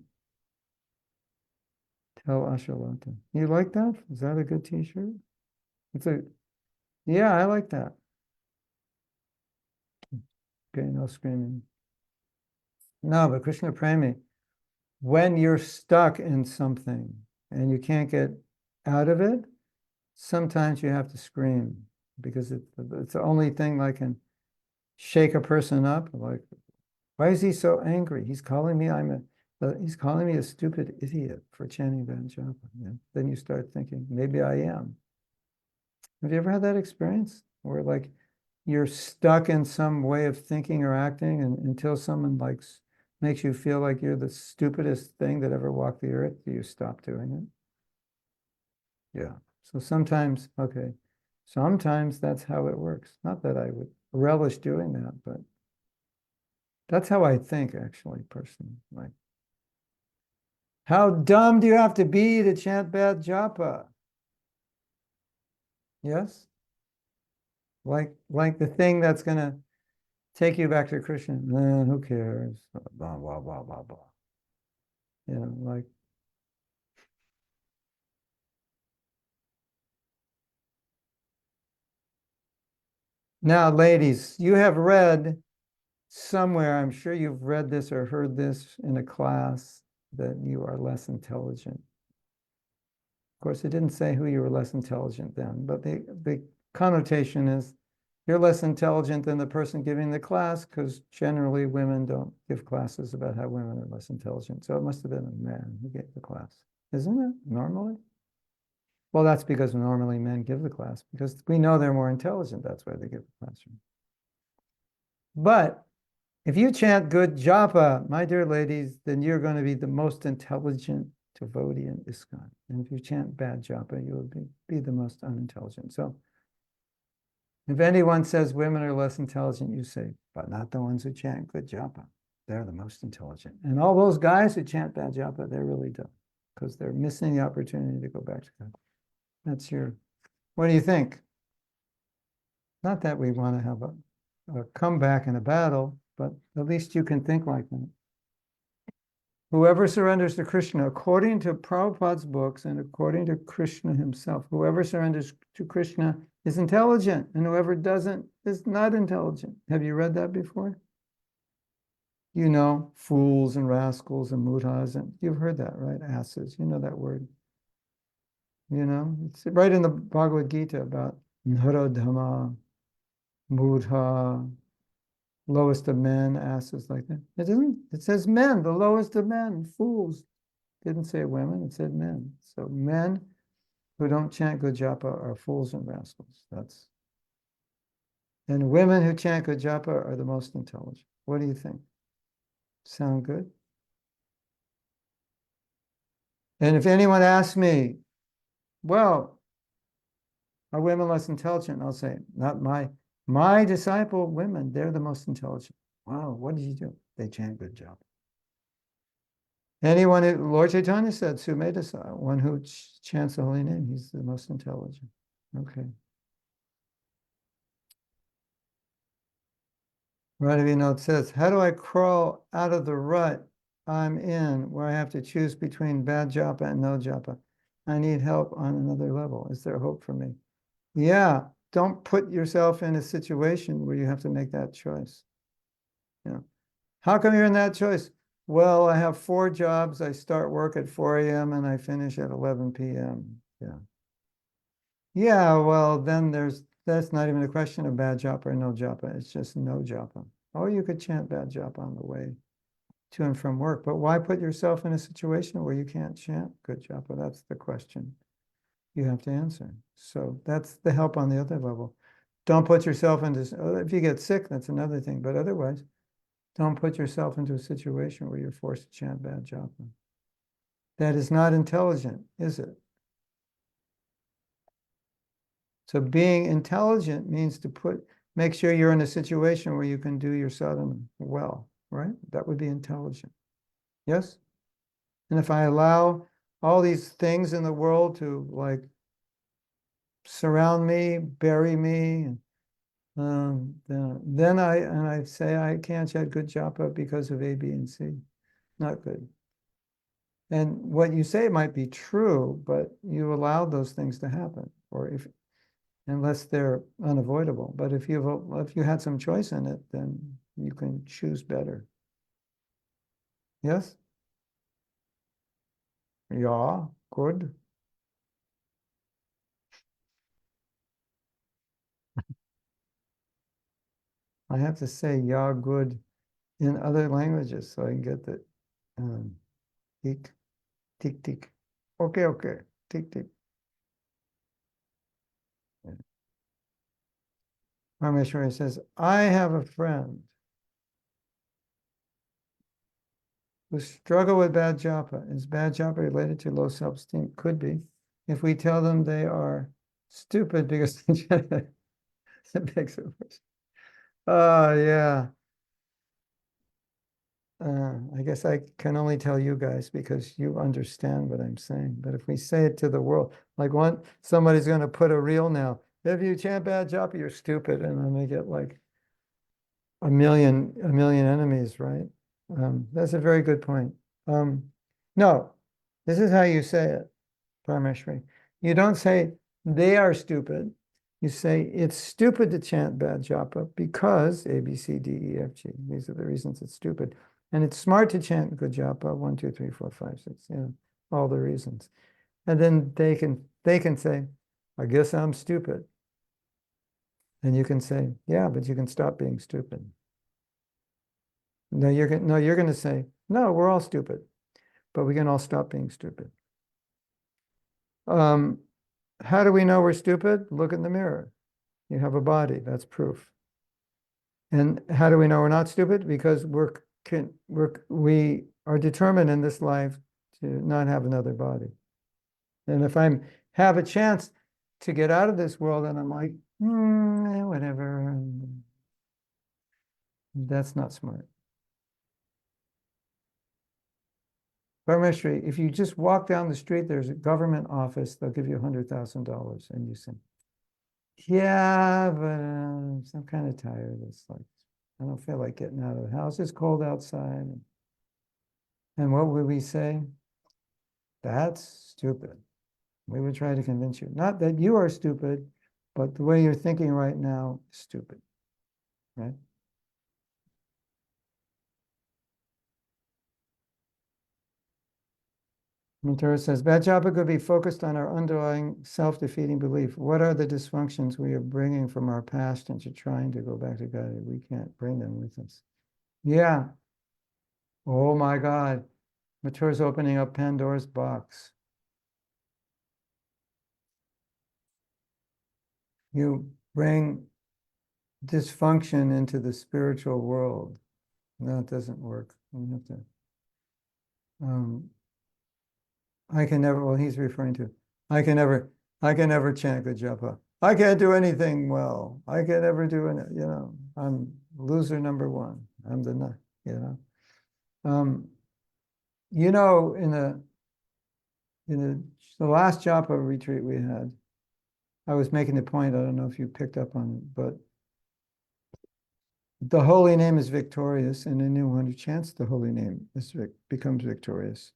Tell Ashalata. You like that? Is that a good t-shirt? Yeah, I like that. Okay, no screaming. No, but Krishna Premi, when you're stuck in something and you can't get out of it, sometimes you have to scream because it's the only thing that can shake a person up. Like, why is he so angry? He's calling me a stupid idiot for chanting bad japa. Yeah. Then you start thinking, maybe I am. Have you ever had that experience where like you're stuck in some way of thinking or acting and until someone makes you feel like you're the stupidest thing that ever walked the earth, do you stop doing it? Yeah. So sometimes that's how it works. Not that I would relish doing that, but that's how I think actually, personally. Like, how dumb do you have to be to chant bad japa? Yes? Like the thing that's gonna take you back to Krishna. Who cares? Blah, blah, blah, blah, blah. You know, like. Now, ladies, you have read somewhere, I'm sure you've read this or heard this in a class, that you are less intelligent. Of course, it didn't say who you were less intelligent than, but the connotation is you're less intelligent than the person giving the class, because generally women don't give classes about how women are less intelligent. So it must have been a man who gave the class, isn't it, normally? Well, that's because normally men give the class, because we know they're more intelligent. That's why they give the classroom. But if you chant good japa, my dear ladies, then you're going to be the most intelligent devotee in ISKCON. And if you chant bad japa, you will be the most unintelligent. So if anyone says women are less intelligent, you say, but not the ones who chant good japa. They're the most intelligent. And all those guys who chant bad japa, they're really dumb because they're missing the opportunity to go back to God. What do you think? Not that we want to have a comeback in a battle, but at least you can think like that. Whoever surrenders to Krishna, according to Prabhupada's books and according to Krishna himself, whoever surrenders to Krishna is intelligent, and whoever doesn't is not intelligent. Have you read that before? You know, fools and rascals and mudhas, and you've heard that, right? Asses, you know that word. You know, it's right in the Bhagavad Gita about Narodhama, Mudha, lowest of men, asses, like that. It doesn't, it says men, the lowest of men, fools. It didn't say women, it said men. So men who don't chant good japa are fools and rascals. And women who chant good japa are the most intelligent. What do you think? Sound good? And if anyone asks me, well, are women less intelligent? I'll say, not my disciple women, they're the most intelligent. Wow, what did you do? They chant good japa. Anyone, Lord Chaitanya said, Sumedasa, one who chants the holy name, he's the most intelligent. Okay. Radhavinoth says, how do I crawl out of the rut I'm in where I have to choose between bad japa and no japa? I need help on another level. Is there hope for me? Yeah, don't put yourself in a situation where you have to make that choice. Yeah. How come you're in that choice? Well, I have 4 jobs. I start work at 4 a.m. and I finish at 11 p.m. Yeah. Yeah, well, then that's not even a question of bad japa or no japa. It's just no japa. Or you could chant bad japa on the way to and from work. But why put yourself in a situation where you can't chant good japa? That's the question you have to answer. So that's the help on the other level. Don't put yourself into, if you get sick, that's another thing. But otherwise, don't put yourself into a situation where you're forced to chant bad japa. That is not intelligent, is it? So being intelligent means to make sure you're in a situation where you can do your sadhana well, right? That would be intelligent. Yes? And if I allow all these things in the world to like surround me, bury me, then I say I can't chant good japa because of A, B, and C. Not good. And what you say might be true, but you allowed those things to happen, or if unless they're unavoidable. But if you had some choice in it, then you can choose better. Yes? Yeah, good. I have to say yeah, good in other languages so I can get the tick, tick, tick. Okay, okay, tick, tick. Parmeshwari says, I have a friend who struggle with bad japa. Is bad japa related to low self-esteem? Could be. If we tell them they are stupid because it makes it worse. Oh, yeah. I guess I can only tell you guys because you understand what I'm saying. But if we say it to the world, like somebody's going to put a reel now. If you chant bad japa, you're stupid, and then they get like a million enemies, right? That's a very good point. No, this is how you say it, Parameshwari. You don't say they are stupid. You say it's stupid to chant bad japa because A, B, C, D, E, F, G. These are the reasons it's stupid. And it's smart to chant good japa, 1, 2, 3, 4, 5, 6, all the reasons. And then they can say, I guess I'm stupid. And you can say, yeah, but you can stop being stupid. No, you're going to say, no, we're all stupid, but we can all stop being stupid. How do we know we're stupid? Look in the mirror. You have a body, that's proof. And how do we know we're not stupid? Because we are determined in this life to not have another body. And if I have a chance to get out of this world and I'm like, whatever, that's not smart. Parmeshwari, if you just walk down the street, there's a government office, they'll give you $100,000 and you say, yeah, but I'm kind of tired. It's like, I don't feel like getting out of the house. It's cold outside. And what would we say? That's stupid. We would try to convince you. Not that you are stupid, but the way you're thinking right now is stupid, right? Ventura says, bad japa could be focused on our underlying self-defeating belief. What are the dysfunctions we are bringing from our past into trying to go back to God? We can't bring them with us. Yeah. Oh my God. Matura's opening up Pandora's box. You bring dysfunction into the spiritual world. That doesn't work. You have to. I can never. Well, he's referring to. I can never. I can never chant good japa. I can't do anything well. I can never do it. I'm loser number one. I'm the. You know. You know, the last japa retreat we had, I was making the point, I don't know if you picked up on it, but the holy name is victorious, and anyone who chants the holy name becomes victorious.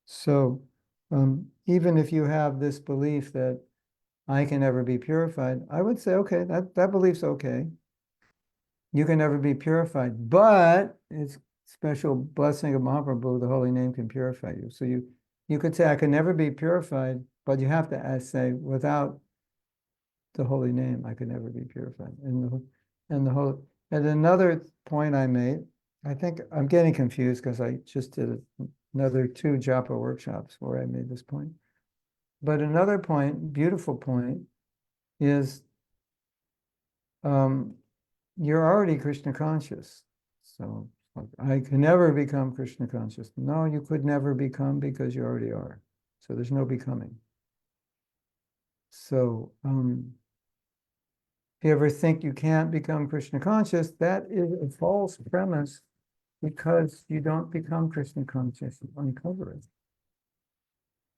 So even if you have this belief that I can never be purified, I would say, okay, that belief's okay. You can never be purified, but it's special blessing of Mahaprabhu, the holy name can purify you. So you could say, I can never be purified, but you have to say, without the holy name, I could never be purified. And another point I made, I think I'm getting confused because I just did another 2 japa workshops where I made this point. But another point, beautiful point, is you're already Krishna conscious. So I can never become Krishna conscious. No, you could never become because you already are. So there's no becoming. So if you ever think you can't become Krishna conscious, that is a false premise because you don't become Krishna conscious, you uncover it.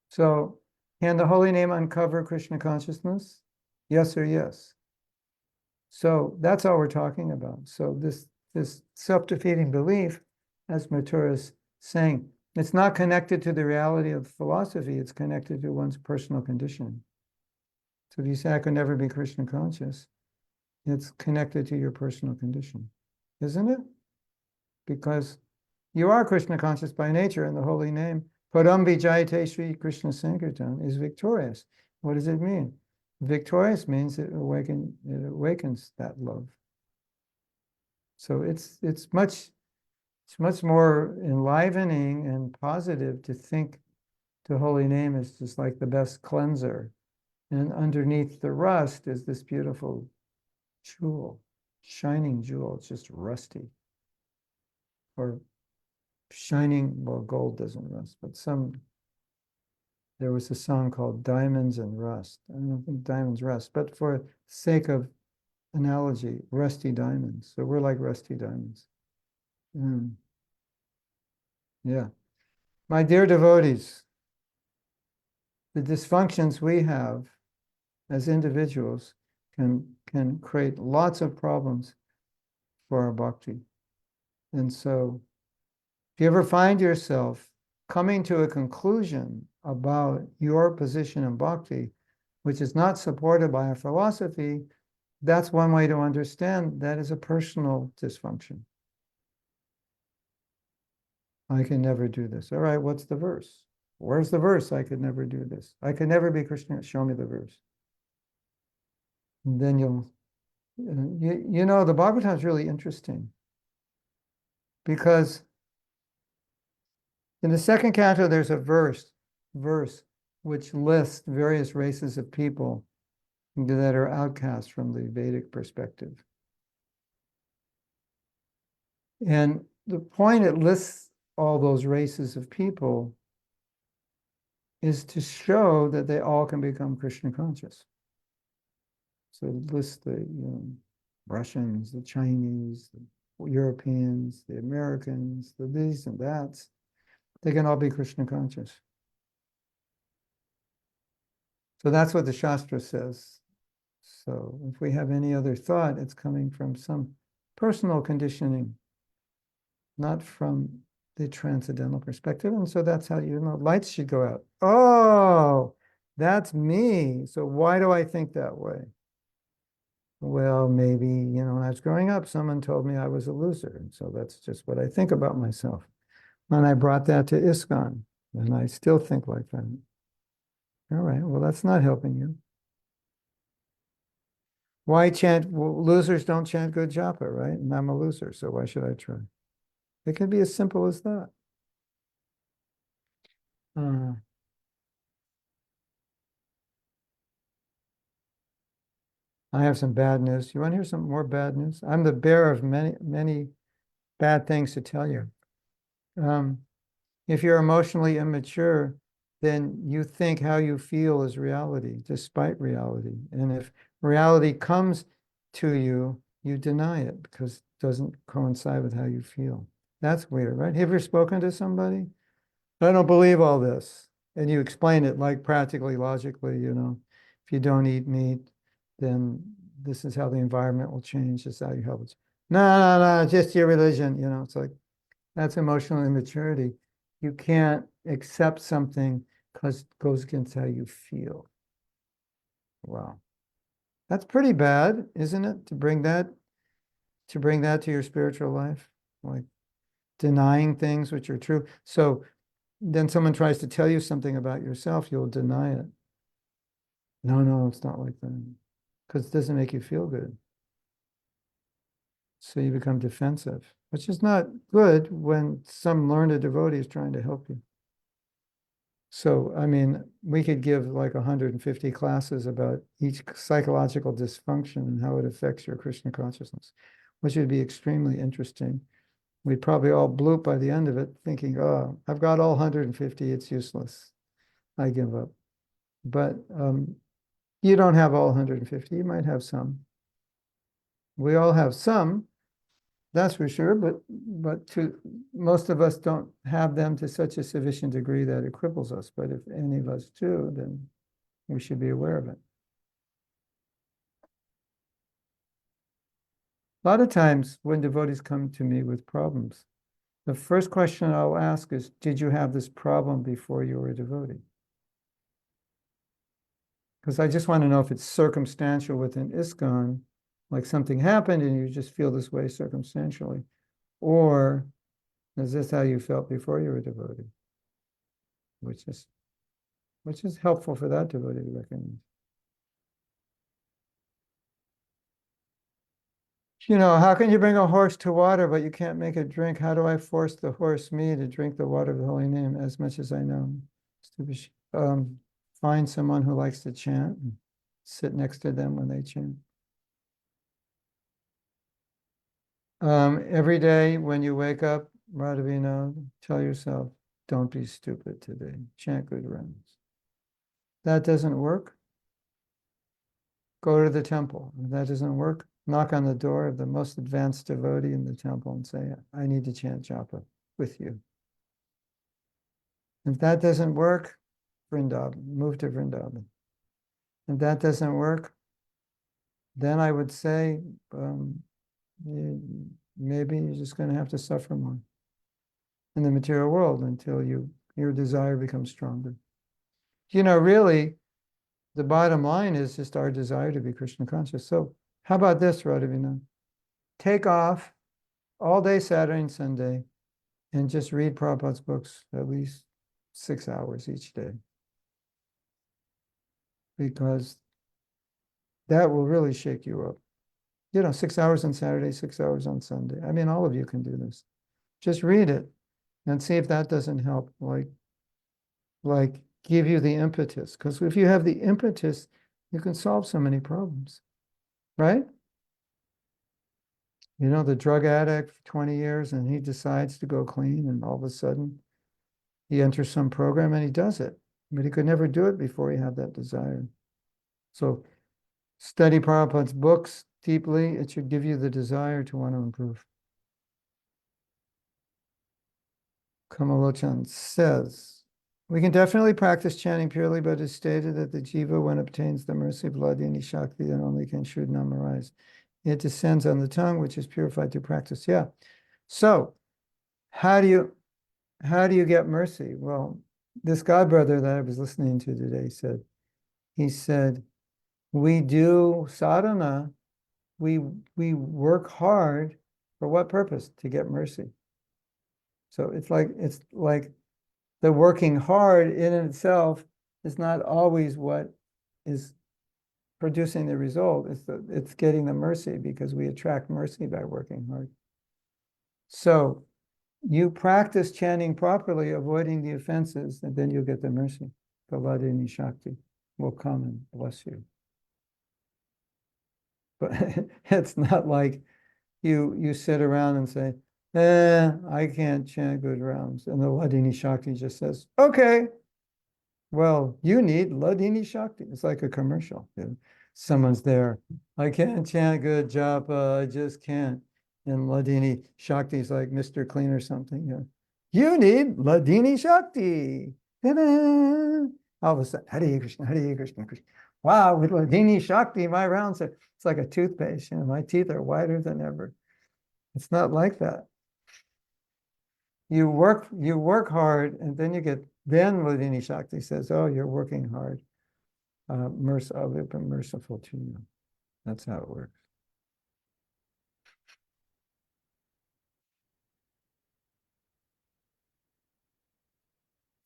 So can the holy name uncover Krishna consciousness? Yes or yes? So that's all we're talking about. So this self-defeating belief, as Mathura is saying, it's not connected to the reality of philosophy, it's connected to one's personal condition. So if you say, I could never be Krishna conscious, it's connected to your personal condition, isn't it? Because you are Krishna conscious by nature, and the holy name, Padam Vijayate Sri Krishna Sankirtan, is victorious. What does it mean? Victorious means it awakens that love. So it's much more enlivening and positive to think the holy name is just like the best cleanser. And underneath the rust is this beautiful jewel, shining jewel. It's just rusty. Or shining, well, gold doesn't rust, but there was a song called Diamonds and Rust. I don't think diamonds rust, but for sake of analogy, rusty diamonds. So we're like rusty diamonds. Yeah. My dear devotees, the dysfunctions we have as individuals can create lots of problems for our bhakti. And so if you ever find yourself coming to a conclusion about your position in bhakti, which is not supported by a philosophy, that's one way to understand that is a personal dysfunction. I can never do this. All right, what's the verse? Where's the verse? I could never do this. I could never be Krishna. Show me the verse. And then you know, the Bhagavatam is really interesting because in the second canto, there's a verse which lists various races of people that are outcast from the Vedic perspective. And the point it lists all those races of people is to show that they all can become Krishna conscious. So it lists the Russians, the Chinese, the Europeans, the Americans, the these and that's. They can all be Krishna conscious. So that's what the Shastra says. So if we have any other thought, it's coming from some personal conditioning, not from the transcendental perspective. And so that's how lights should go out. Oh, that's me. So why do I think that way? Well, maybe, when I was growing up, someone told me I was a loser. And so that's just what I think about myself. And I brought that to ISKCON, and I still think like that. All right, well, that's not helping you. Why chant? Well, losers don't chant good japa, right? And I'm a loser, so why should I try? It can be as simple as that. I have some bad news. You want to hear some more bad news? I'm the bearer of many, many bad things to tell you. If you're emotionally immature, then you think how you feel is reality, despite reality. And if reality comes to you, you deny it because it doesn't coincide with how you feel. That's weird, right? Have you ever spoken to somebody I don't believe all this. And you explain it like practically, logically, if you don't eat meat, then this is how the environment will change. This is how you help it. No, no, no, just your religion. It's like that's emotional immaturity. You can't accept something because it goes against how you feel. Wow. That's pretty bad, isn't it? To bring that to your spiritual life, like denying things which are true. So then someone tries to tell you something about yourself, you'll deny it. No, no, it's not like that. Because it doesn't make you feel good. So you become defensive, which is not good when some learned devotee is trying to help you. So, I mean, we could give like 150 classes about each psychological dysfunction and how it affects your Krishna consciousness, which would be extremely interesting. We'd probably all bloop by the end of it thinking, oh, I've got all 150, it's useless. I give up. But you don't have all 150, you might have some. We all have some, that's for sure, but most of us don't have them to such a sufficient degree that it cripples us. But if any of us do, then we should be aware of it. A lot of times when devotees come to me with problems, the first question I'll ask is, did you have this problem before you were a devotee? Because I just want to know if it's circumstantial within ISKCON, like something happened and you just feel this way circumstantially, or is this how you felt before you were a devotee? Which is helpful for that devotee to recognize. How can you bring a horse to water, but you can't make it drink? How do I force the horse, me, to drink the water of the holy name as much as I know? Find someone who likes to chant and sit next to them when they chant. Every day when you wake up, Radhavina, tell yourself, don't be stupid today. Chant good rounds. That doesn't work. Go to the temple. If that doesn't work, knock on the door of the most advanced devotee in the temple and say, I need to chant japa with you. If that doesn't work, Vrindavan, move to Vrindavan. If that doesn't work, then I would say, maybe you're just going to have to suffer more in the material world until your desire becomes stronger. Really, the bottom line is just our desire to be Krishna conscious. So how about this, Radhavina? Take off all day Saturday and Sunday and just read Prabhupada's books at least 6 hours each day. Because that will really shake you up. 6 hours on Saturday, 6 hours on Sunday. I mean, all of you can do this. Just read it and see if that doesn't help, like give you the impetus. Because if you have the impetus, you can solve so many problems, right? The drug addict for 20 years and he decides to go clean and all of a sudden he enters some program and he does it. But he could never do it before he had that desire. So study Prabhupada's books deeply. It should give you the desire to want to improve. Kamalochan says, we can definitely practice chanting purely, but it's stated that the jiva, when obtains the mercy of Vladini Shakti, then only can Shuddha memorize. It descends on the tongue, which is purified through practice. Yeah. So how do you get mercy? Well, this godbrother that I was listening to today he said, we do sadhana, we work hard for what purpose? To get mercy. So it's like the working hard in itself is not always what is producing the result. It's getting the mercy because we attract mercy by working hard. So you practice chanting properly, avoiding the offenses, and then you'll get the mercy. The Vladini Shakti will come and bless you. But it's not like you sit around and say, I can't chant good rounds. And the Vladini Shakti just says, okay, well, you need Vladini Shakti. It's like a commercial. Someone's there, I can't chant good japa, I just can't. And Vladini Shakti's like Mr. Clean or something. You need Ladini Shakti. Ta-da! All of a sudden, Hare Krishna, Hare Krishna, Krishna. Wow, with Ladini Shakti, my rounds are, it's like a toothpaste. My teeth are whiter than ever. It's not like that. You work hard, and then then Ladini Shakti says, oh, you're working hard. I'll be merciful to you. That's how it works.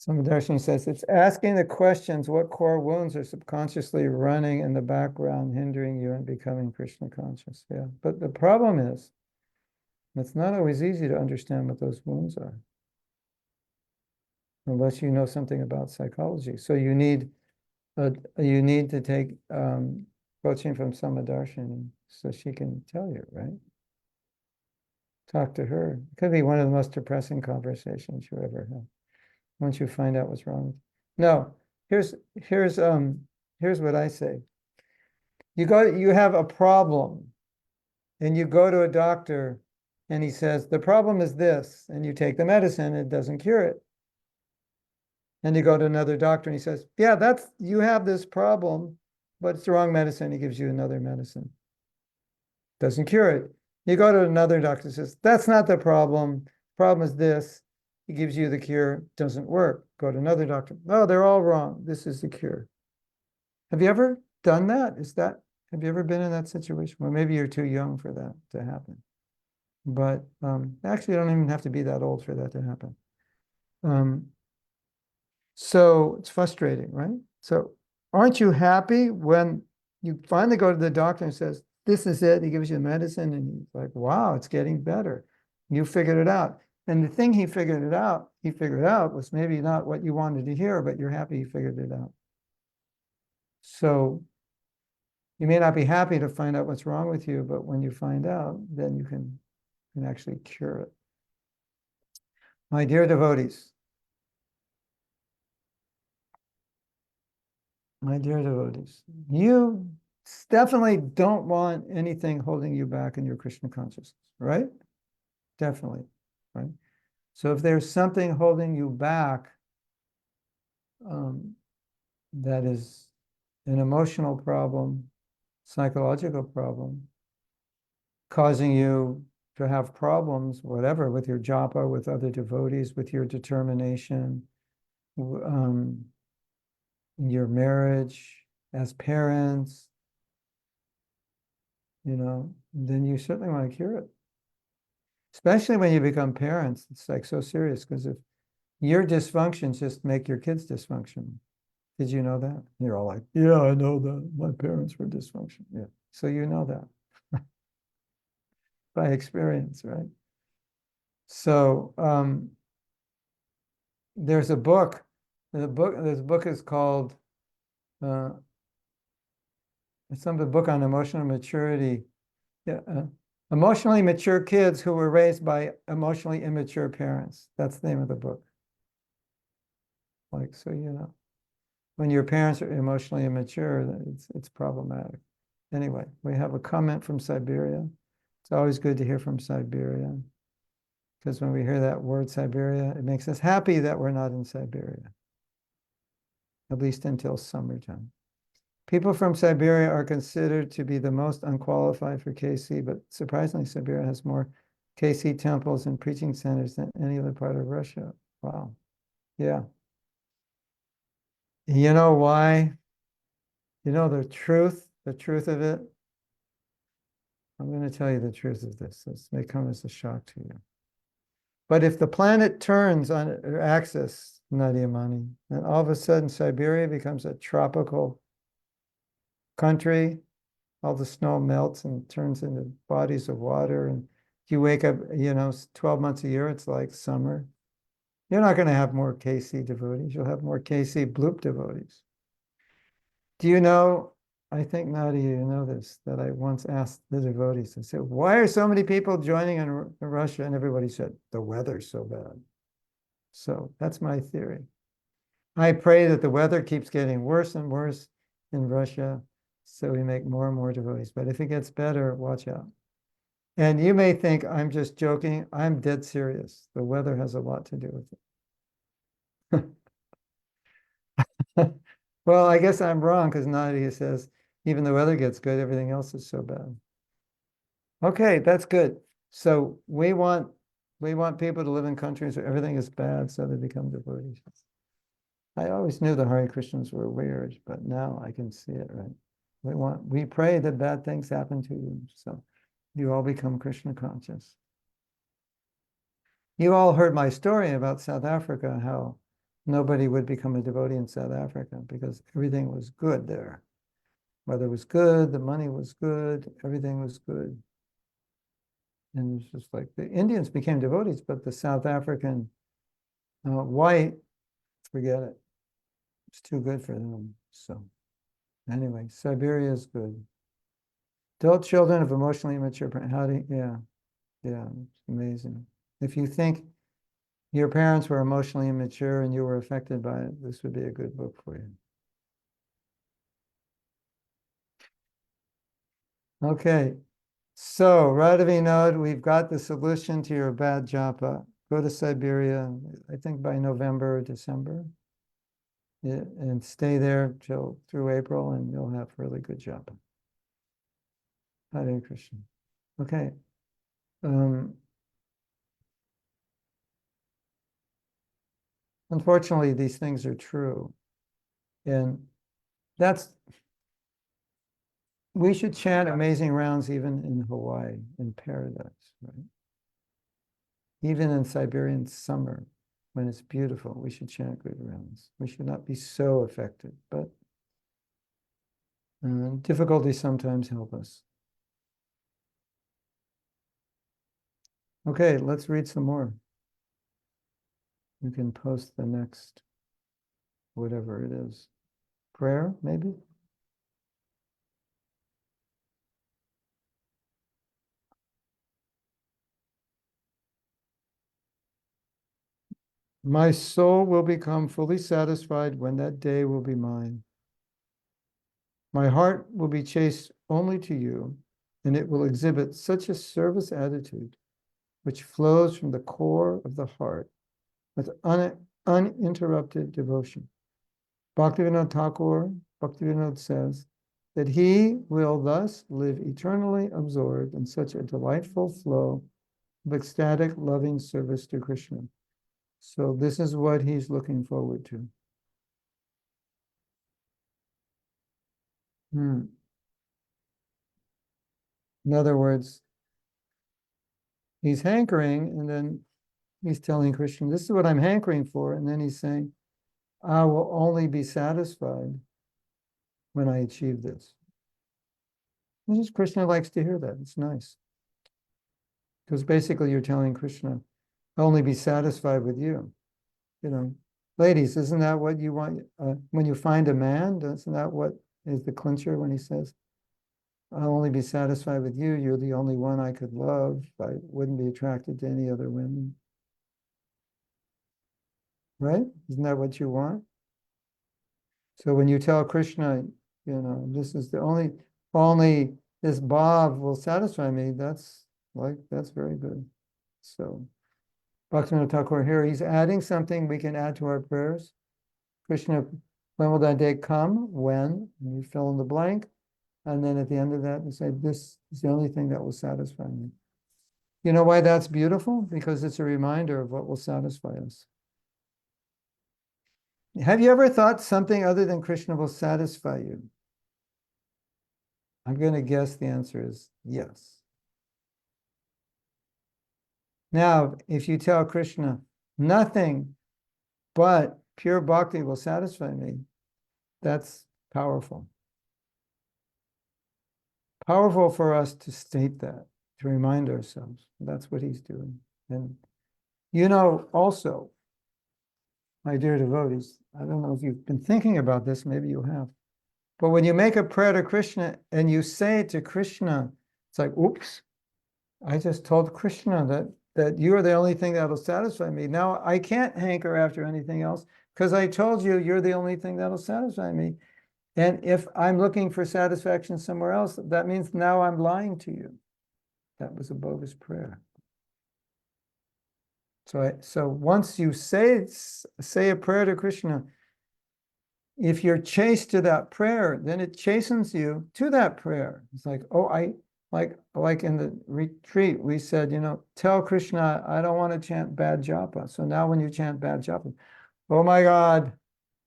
Samdarshini says, it's asking the questions, what core wounds are subconsciously running in the background, hindering you in becoming Krishna conscious. Yeah, but the problem is, it's not always easy to understand what those wounds are, unless you know something about psychology. So you need to take coaching from Samdarshini so she can tell you, right? Talk to her. It could be one of the most depressing conversations you ever have, once you find out what's wrong. No, here's what I say. You have a problem, and you go to a doctor, and he says, the problem is this, and you take the medicine, it doesn't cure it. And you go to another doctor, and he says, yeah, you have this problem, but it's the wrong medicine. He gives you another medicine. Doesn't cure it. You go to another doctor, says, that's not the problem. Problem is this. He gives you the cure, doesn't work. Go to another doctor. No, they're all wrong. This is the cure. Have you ever done that? Have you ever been in that situation? Well, maybe you're too young for that to happen. But actually, you don't even have to be that old for that to happen. So it's frustrating, right? So aren't you happy when you finally go to the doctor and says, this is it. He gives you medicine, and he's like, wow, it's getting better. You figured it out. And the thing he figured out was maybe not what you wanted to hear, but you're happy he figured it out. So you may not be happy to find out what's wrong with you, but when you find out, then you can actually cure it. My dear devotees, you definitely don't want anything holding you back in your Krishna consciousness, right? Definitely, right? So if there's something holding you back, that is an emotional problem, psychological problem, causing you to have problems, whatever, with your japa, with other devotees, with your determination, your marriage, as parents, then you certainly want to cure it. Especially when you become parents, it's like so serious, because if your dysfunctions just make your kids dysfunctional. Did you know that? You're all like, yeah, I know that. My parents were dysfunctional. Yeah. So you know that by experience, right? So there's a book. This book is called it's some book on emotional maturity. Yeah, emotionally mature kids who were raised by emotionally immature parents. That's the name of the book. Like, so when your parents are emotionally immature, it's problematic. Anyway, we have a comment from Siberia. It's always good to hear from Siberia, because when we hear that word Siberia, it makes us happy that we're not in Siberia, at least until summertime. People from Siberia are considered to be the most unqualified for KC, but surprisingly, Siberia has more KC temples and preaching centers than any other part of Russia. Wow. Yeah. You know why? The truth of it? I'm going to tell you the truth of this. This may come as a shock to you. But if the planet turns on its axis, Nadiamani, and all of a sudden Siberia becomes a tropical country, all the snow melts and turns into bodies of water, and you wake up, 12 months a year, it's like summer. You're not going to have more KC devotees. You'll have more KC bloop devotees. Do you know, I think, Nadia, you know this, that I once asked the devotees, I said, why are so many people joining in Russia? And everybody said, the weather's so bad. So that's my theory. I pray that the weather keeps getting worse and worse in Russia, so we make more and more devotees. But if it gets better, watch out. And you may think I'm just joking. I'm dead serious. The weather has a lot to do with it. Well, I guess I'm wrong because Nadia says even the weather gets good, everything else is so bad. Okay, that's good. So we want people to live in countries where everything is bad, so they become devotees. I always knew the Hare Krishnas were weird, but now I can see it, right? We pray that bad things happen to you, so you all become Krishna conscious. You all heard my story about South Africa, how nobody would become a devotee in South Africa because everything was good there. Weather was good, the money was good, everything was good. And it's just like the Indians became devotees, but the South African white, forget it. It's too good for them. So anyway, Siberia is good. Adult children of emotionally immature parents. Yeah, it's amazing. If you think your parents were emotionally immature and you were affected by it, this would be a good book for you. Okay, so Radhavinod, we've got the solution to your bad japa. Go to Siberia, I think by November or December. Yeah, and stay there till through April, and you'll have really good japa. Hare Krishna. Okay. Unfortunately, these things are true. And we should chant amazing rounds even in Hawaii, in paradise, right? Even in Siberian summer, when it's beautiful, we should chant good rounds. We should not be so affected, but difficulties sometimes help us. Okay, let's read some more. You can post the next, whatever it is. Prayer, maybe? My soul will become fully satisfied when that day will be mine. My heart will be chaste only to you, and it will exhibit such a service attitude which flows from the core of the heart with uninterrupted devotion. Bhaktivinoda Thakur, Bhaktivinoda says that he will thus live eternally absorbed in such a delightful flow of ecstatic, loving service to Krishna. So this is what he's looking forward to. In other words, he's hankering, and then he's telling Krishna, this is what I'm hankering for. And then he's saying, I will only be satisfied when I achieve this. This is Krishna likes to hear that. It's nice. Because basically you're telling Krishna, I'll only be satisfied with you. You know, ladies, isn't that what you want? When you find a man, isn't that what is the clincher when he says, I'll only be satisfied with you. You're the only one I could love. I wouldn't be attracted to any other women. Right? Isn't that what you want? So when you tell Krishna, this is the only this bhav will satisfy me, that's very good. So Bhaktivinoda Thakur here, he's adding something we can add to our prayers. Krishna, when will that day come? When? And you fill in the blank. And then at the end of that, you say, this is the only thing that will satisfy me. You know why that's beautiful? Because it's a reminder of what will satisfy us. Have you ever thought something other than Krishna will satisfy you? I'm going to guess the answer is yes. Now, if you tell Krishna, nothing but pure bhakti will satisfy me, that's powerful. Powerful for us to state that, to remind ourselves. That's what he's doing. And also, my dear devotees, I don't know if you've been thinking about this, maybe you have. But when you make a prayer to Krishna and you say to Krishna, it's like, oops, I just told Krishna that you are the only thing that'll satisfy me. Now I can't hanker after anything else because I told you you're the only thing that'll satisfy me. And if I'm looking for satisfaction somewhere else, that means now I'm lying to you. That was a bogus prayer. So once you say a prayer to Krishna, if you're chaste to that prayer, then it chastens you to that prayer. It's like, oh, like in the retreat, we said, tell Krishna, I don't want to chant bad japa. So now when you chant bad japa, oh my God,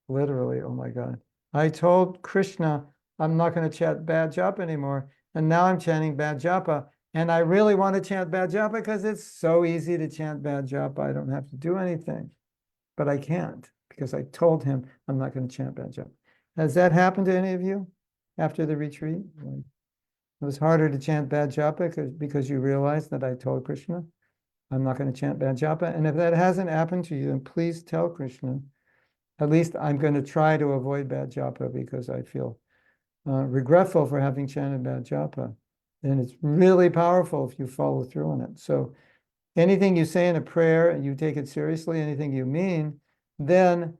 literally, oh my God. I told Krishna, I'm not going to chant bad japa anymore. And now I'm chanting bad japa. And I really want to chant bad japa because it's so easy to chant bad japa. I don't have to do anything, but I can't because I told him I'm not going to chant bad japa. Has that happened to any of you after the retreat? Like, it was harder to chant bad japa because you realized that I told Krishna I'm not going to chant bad japa. And if that hasn't happened to you, then please tell Krishna, at least I'm going to try to avoid bad japa because I feel regretful for having chanted bad japa. And it's really powerful if you follow through on it. So anything you say in a prayer and you take it seriously, anything you mean, then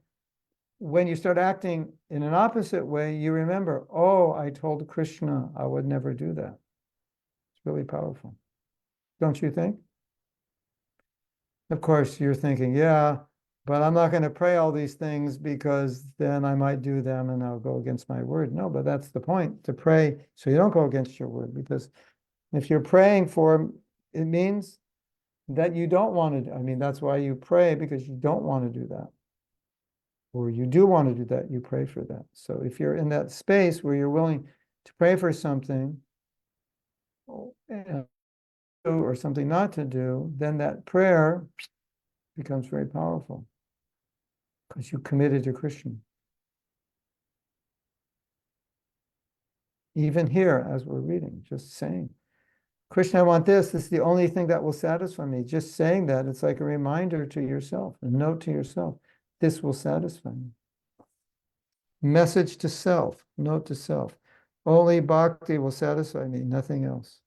when you start acting in an opposite way, you remember, oh, I told Krishna I would never do that. It's really powerful. Don't you think? Of course, you're thinking, yeah, but I'm not going to pray all these things because then I might do them and I'll go against my word. No, but that's the point, to pray so you don't go against your word, because if you're praying for, it means that you don't want to, that's why you pray, because you don't want to do that. Or you do want to do that, you pray for that. So if you're in that space where you're willing to pray for something or something not to do, then that prayer becomes very powerful because you committed to Krishna. Even here, as we're reading, just saying, Krishna, I want this. This is the only thing that will satisfy me. Just saying that, it's like a reminder to yourself, a note to yourself. This will satisfy me. Message to self, note to self. Only bhakti will satisfy me, nothing else.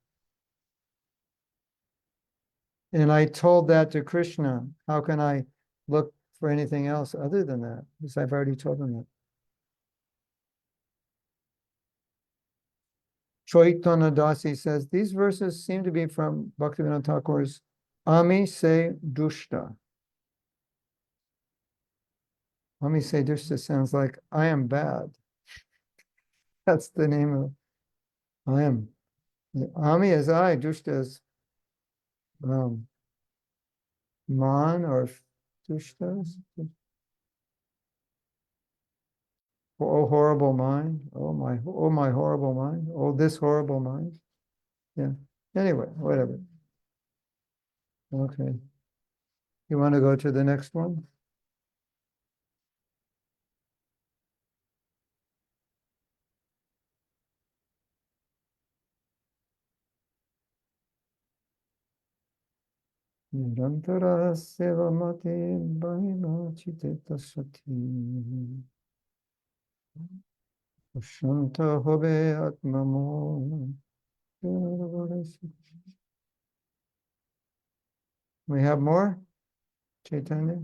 And I told that to Krishna. How can I look for anything else other than that? Because I've already told him that. Chaitanya Dasi says, these verses seem to be from Bhaktivinoda Thakur's Ami Se Dushta. Ami Se Dushta sounds like I am bad. That's the name of I am. Ami is I, Dushta is man or Dushta. Oh, horrible mind. Oh my horrible mind. Oh, this horrible mind. Yeah. Anyway, whatever. Okay. You want to go to the next one? Nirantara sevamati bahima chiteta sati. Shanta hobe atmamo. We have more? Chaitanya?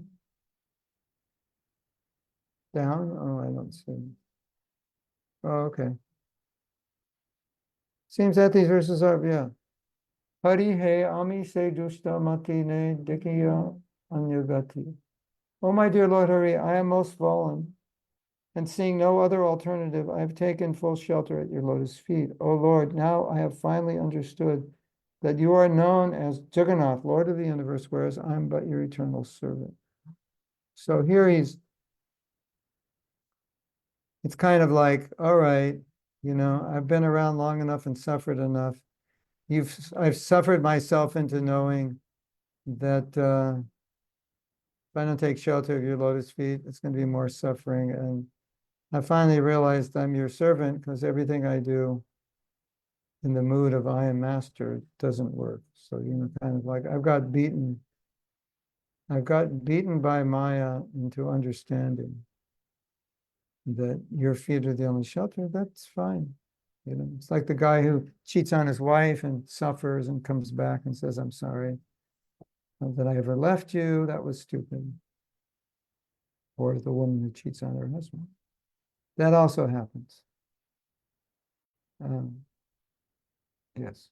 Down? Oh, I don't see. Oh, okay. Seems that these verses are, yeah. Hari he ami se dushta mati ne dikiya anyagati. Oh, my dear Lord Hari, I am most fallen, and seeing no other alternative, I have taken full shelter at your lotus feet. O Lord, now I have finally understood that you are known as Jagannath, Lord of the universe, whereas I'm but your eternal servant. So here it's kind of like, all right, I've been around long enough and suffered enough. I've suffered myself into knowing that if I don't take shelter of your lotus feet, it's going to be more suffering. And I finally realized I'm your servant because everything I do in the mood of I am master doesn't work. So, kind of like I've got beaten by Maya into understanding that your feet are the only shelter. That's fine. It's like the guy who cheats on his wife and suffers and comes back and says, I'm sorry that I ever left you. That was stupid. Or the woman who cheats on her husband. That also happens. Yes.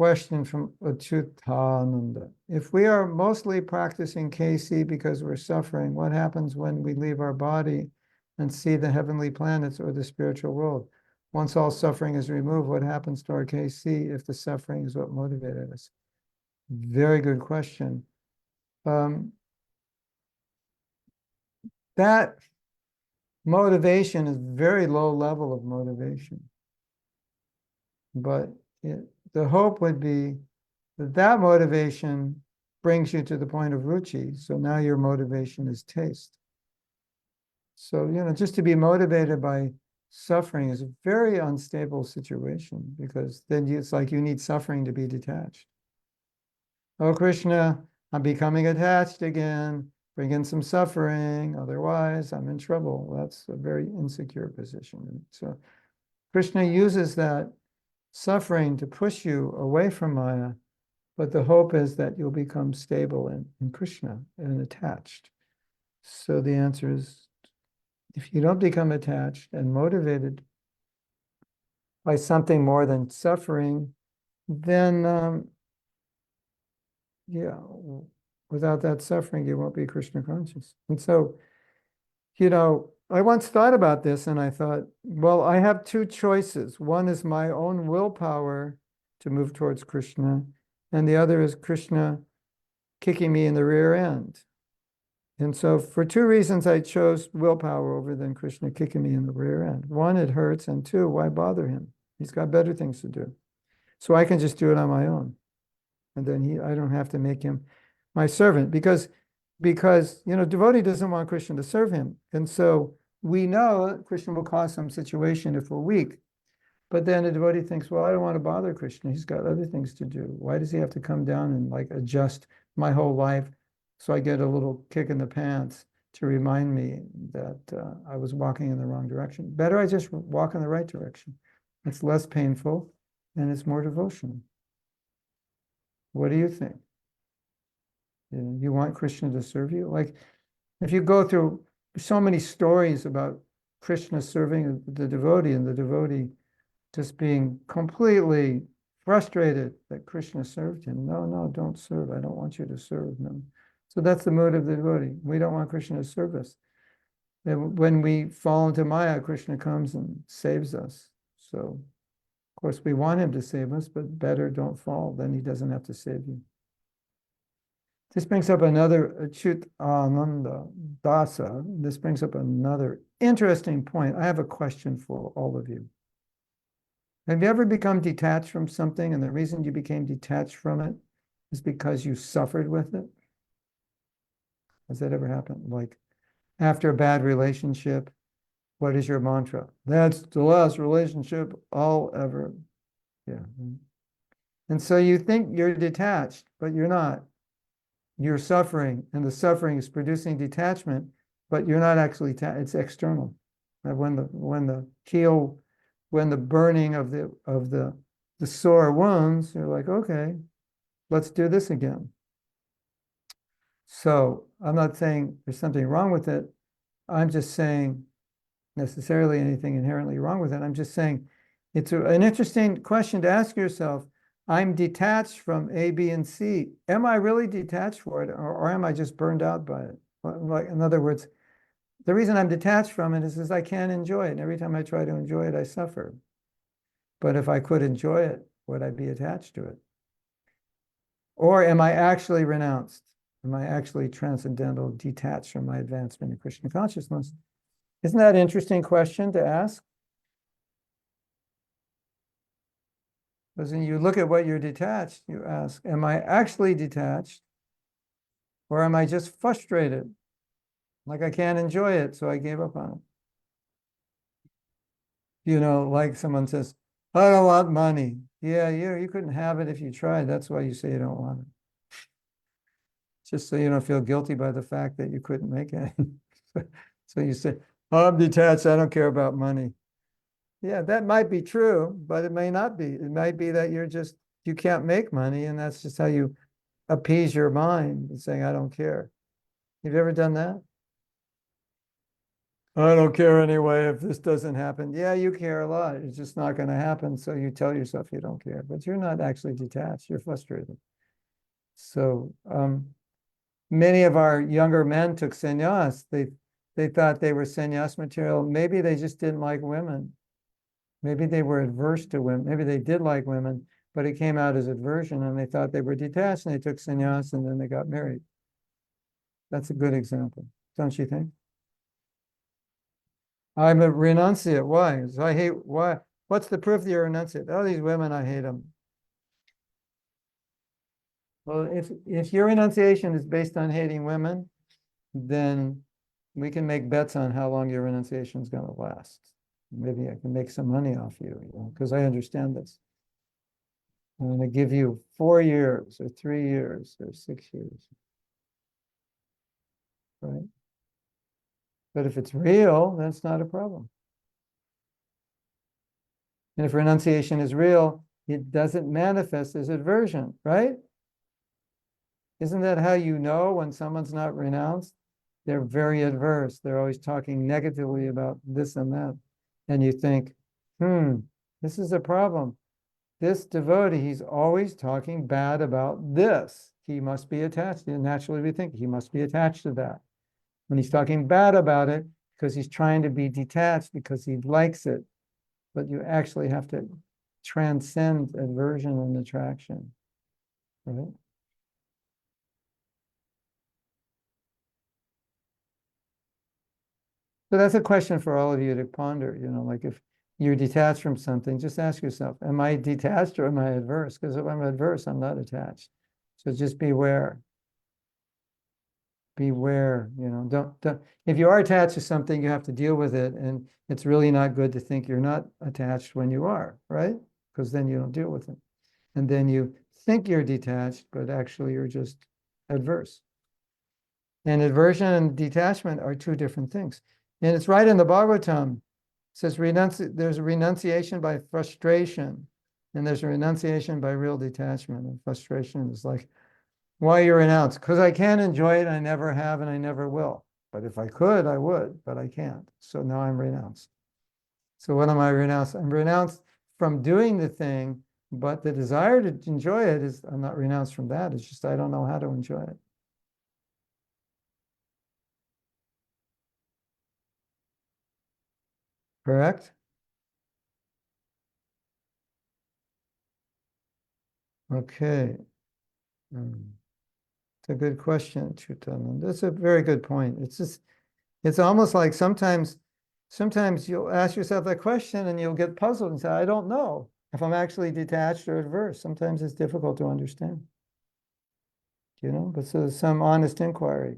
question from Achyutananda. If we are mostly practicing KC because we're suffering, what happens when we leave our body and see the heavenly planets or the spiritual world? Once all suffering is removed, what happens to our KC if the suffering is what motivated us? Very good question. That motivation is very low level of motivation. But the hope would be that that motivation brings you to the point of ruchi. So now your motivation is taste. So, just to be motivated by suffering is a very unstable situation, because then it's like you need suffering to be detached. Oh, Krishna, I'm becoming attached again. Bring in some suffering. Otherwise, I'm in trouble. That's a very insecure position. So Krishna uses that suffering to push you away from Maya, but the hope is that you'll become stable in Krishna and attached. So the answer is, if you don't become attached and motivated by something more than suffering, then without that suffering, you won't be Krishna conscious. And so, I once thought about this and I thought, well, I have two choices. One is my own willpower to move towards Krishna, and the other is Krishna kicking me in the rear end. And so for two reasons, I chose willpower over than Krishna kicking me in the rear end. One, it hurts, and two, why bother him? He's got better things to do. So I can just do it on my own. And then I don't have to make him my servant, because devotee doesn't want Krishna to serve him. And so we know Krishna will cause some situation if we're weak. But then a devotee thinks, well, I don't want to bother Krishna. He's got other things to do. Why does he have to come down and adjust my whole life so I get a little kick in the pants to remind me that I was walking in the wrong direction? Better I just walk in the right direction. It's less painful and it's more devotional. What do you think? You want Krishna to serve you? If you go through so many stories about Krishna serving the devotee and the devotee just being completely frustrated that Krishna served him. No, don't serve. I don't want you to serve. No. So that's the mood of the devotee. We don't want Krishna to serve us. And when we fall into Maya, Krishna comes and saves us. So, of course, we want him to save us, but better don't fall. Then he doesn't have to save you. This brings up another Achyutananda Dasa. This brings up another interesting point. I have a question for all of you. Have you ever become detached from something, and the reason you became detached from it is because you suffered with it? Has that ever happened? Like after a bad relationship, what is your mantra? That's the last relationship I'll ever. Yeah. And so you think you're detached, but you're not. You're suffering, and the suffering is producing detachment, but you're not actually, it's external. When the burning of the sore wounds, you're like, okay, let's do this again. So I'm not saying there's something wrong with it. I'm just saying necessarily anything inherently wrong with it. I'm just saying it's an interesting question to ask yourself. I'm detached from A, B, and C. Am I really detached for it, or am I just burned out by it? In other words, the reason I'm detached from it is I can't enjoy it. And every time I try to enjoy it, I suffer. But if I could enjoy it, would I be attached to it? Or am I actually renounced? Am I actually transcendental, detached from my advancement in Krishna consciousness? Isn't that an interesting question to ask? Because when you look at what you're detached, you ask, am I actually detached? Or am I just frustrated? Like I can't enjoy it, so I gave up on it. Like someone says, I don't want money. Yeah, you couldn't have it if you tried. That's why you say you don't want it. Just so you don't feel guilty by the fact that you couldn't make it. So you say, oh, I'm detached, I don't care about money. Yeah, that might be true, but it may not be. It might be that you can't make money, and that's just how you appease your mind, saying, I don't care. Have you ever done that? I don't care anyway if this doesn't happen. Yeah, you care a lot. It's just not going to happen. So you tell yourself you don't care, but you're not actually detached. You're frustrated. So many of our younger men took sannyas. They thought they were sannyas material. Maybe they just didn't like women. Maybe they were adverse to women. Maybe they did like women, but it came out as aversion and they thought they were detached and they took sannyas and then they got married. That's a good example, don't you think? I'm a renunciate. Why? So I hate, why? What's the proof that you're a renunciate? Oh, these women, I hate them. Well, if your renunciation is based on hating women, then we can make bets on how long your renunciation is going to last. Maybe I can make some money off you, because I understand this. I'm going to give you 4 years or 3 years or 6 years, right? But if it's real, that's not a problem. And if renunciation is real, it doesn't manifest as aversion, right? Isn't that how you know when someone's not renounced? They're very adverse. They're always talking negatively about this and that. And you think, this is a problem. This devotee, he's always talking bad about this. He must be attached. And naturally, we think he must be attached to that. When he's talking bad about it, because he's trying to be detached because he likes it. But you actually have to transcend aversion and attraction, right? So that's a question for all of you to ponder, like if you're detached from something, just ask yourself, am I detached or am I adverse? Because if I'm adverse, I'm not attached. So just beware. Beware, don't, if you are attached to something, you have to deal with it. And it's really not good to think you're not attached when you are, right? Because then you don't deal with it. And then you think you're detached, but actually you're just adverse. And aversion and detachment are two different things. And it's right in the Bhagavatam. It says there's a renunciation by frustration, and there's a renunciation by real detachment. And frustration is like, why you renounce? Because I can't enjoy it, I never have, and I never will. But if I could, I would, but I can't. So now I'm renounced. So what am I renounced? I'm renounced from doing the thing, but the desire to enjoy it is, I'm not renounced from that. It's just I don't know how to enjoy it. Correct? Okay. It's a good question, Chutan. That's a very good point. It's almost like sometimes you'll ask yourself that question and you'll get puzzled and say, I don't know if I'm actually detached or adverse. Sometimes it's difficult to understand, but so some honest inquiry,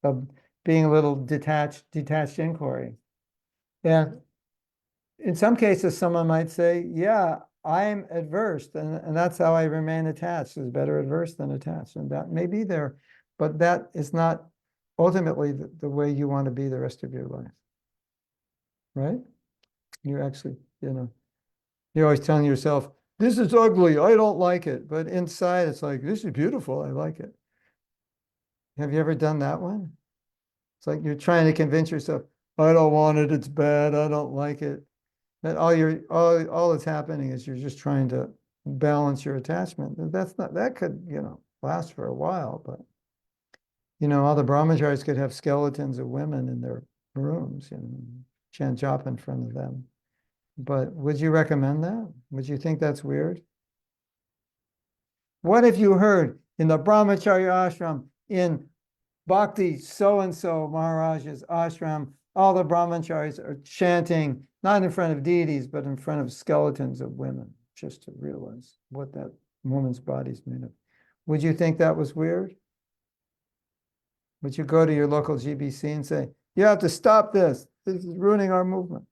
of being a little detached inquiry. And in some cases, someone might say, yeah, I'm adverse, and that's how I remain attached, is better adverse than attached. And that may be there, but that is not ultimately the way you want to be the rest of your life, right? You're actually, you're always telling yourself, this is ugly, I don't like it. But inside, it's like, this is beautiful, I like it. Have you ever done that one? It's like you're trying to convince yourself, I don't want it, it's bad, I don't like it. That all that's happening is you're just trying to balance your attachment. That could, last for a while, but all the brahmacharis could have skeletons of women in their rooms, chant japa in front of them. But would you recommend that? Would you think that's weird? What if you heard in the brahmacharya ashram in Bhakti so-and-so Maharaj's ashram, all the brahmacharis are chanting, not in front of deities, but in front of skeletons of women, just to realize what that woman's body's made of. Would you think that was weird? Would you go to your local GBC and say, you have to stop this. This is ruining our movement.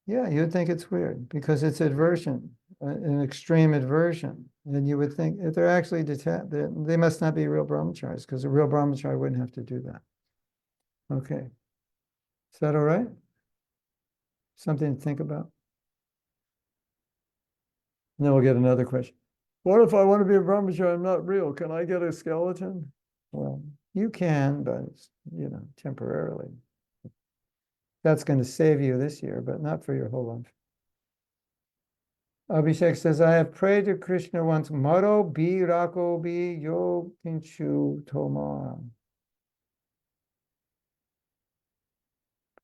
Yeah, you'd think it's weird because it's aversion, an extreme aversion. And you would think if they're actually detached, they must not be real brahmacharis because a real brahmachari wouldn't have to do that. Okay. Is that all right? Something to think about. And then we'll get another question. What if I want to be a brahmachari? I'm not real. Can I get a skeleton? Well, you can, but temporarily. That's going to save you this year, but not for your whole life. Abhishek says, I have prayed to Krishna once, Maro bi rako bi yo kinchu toma.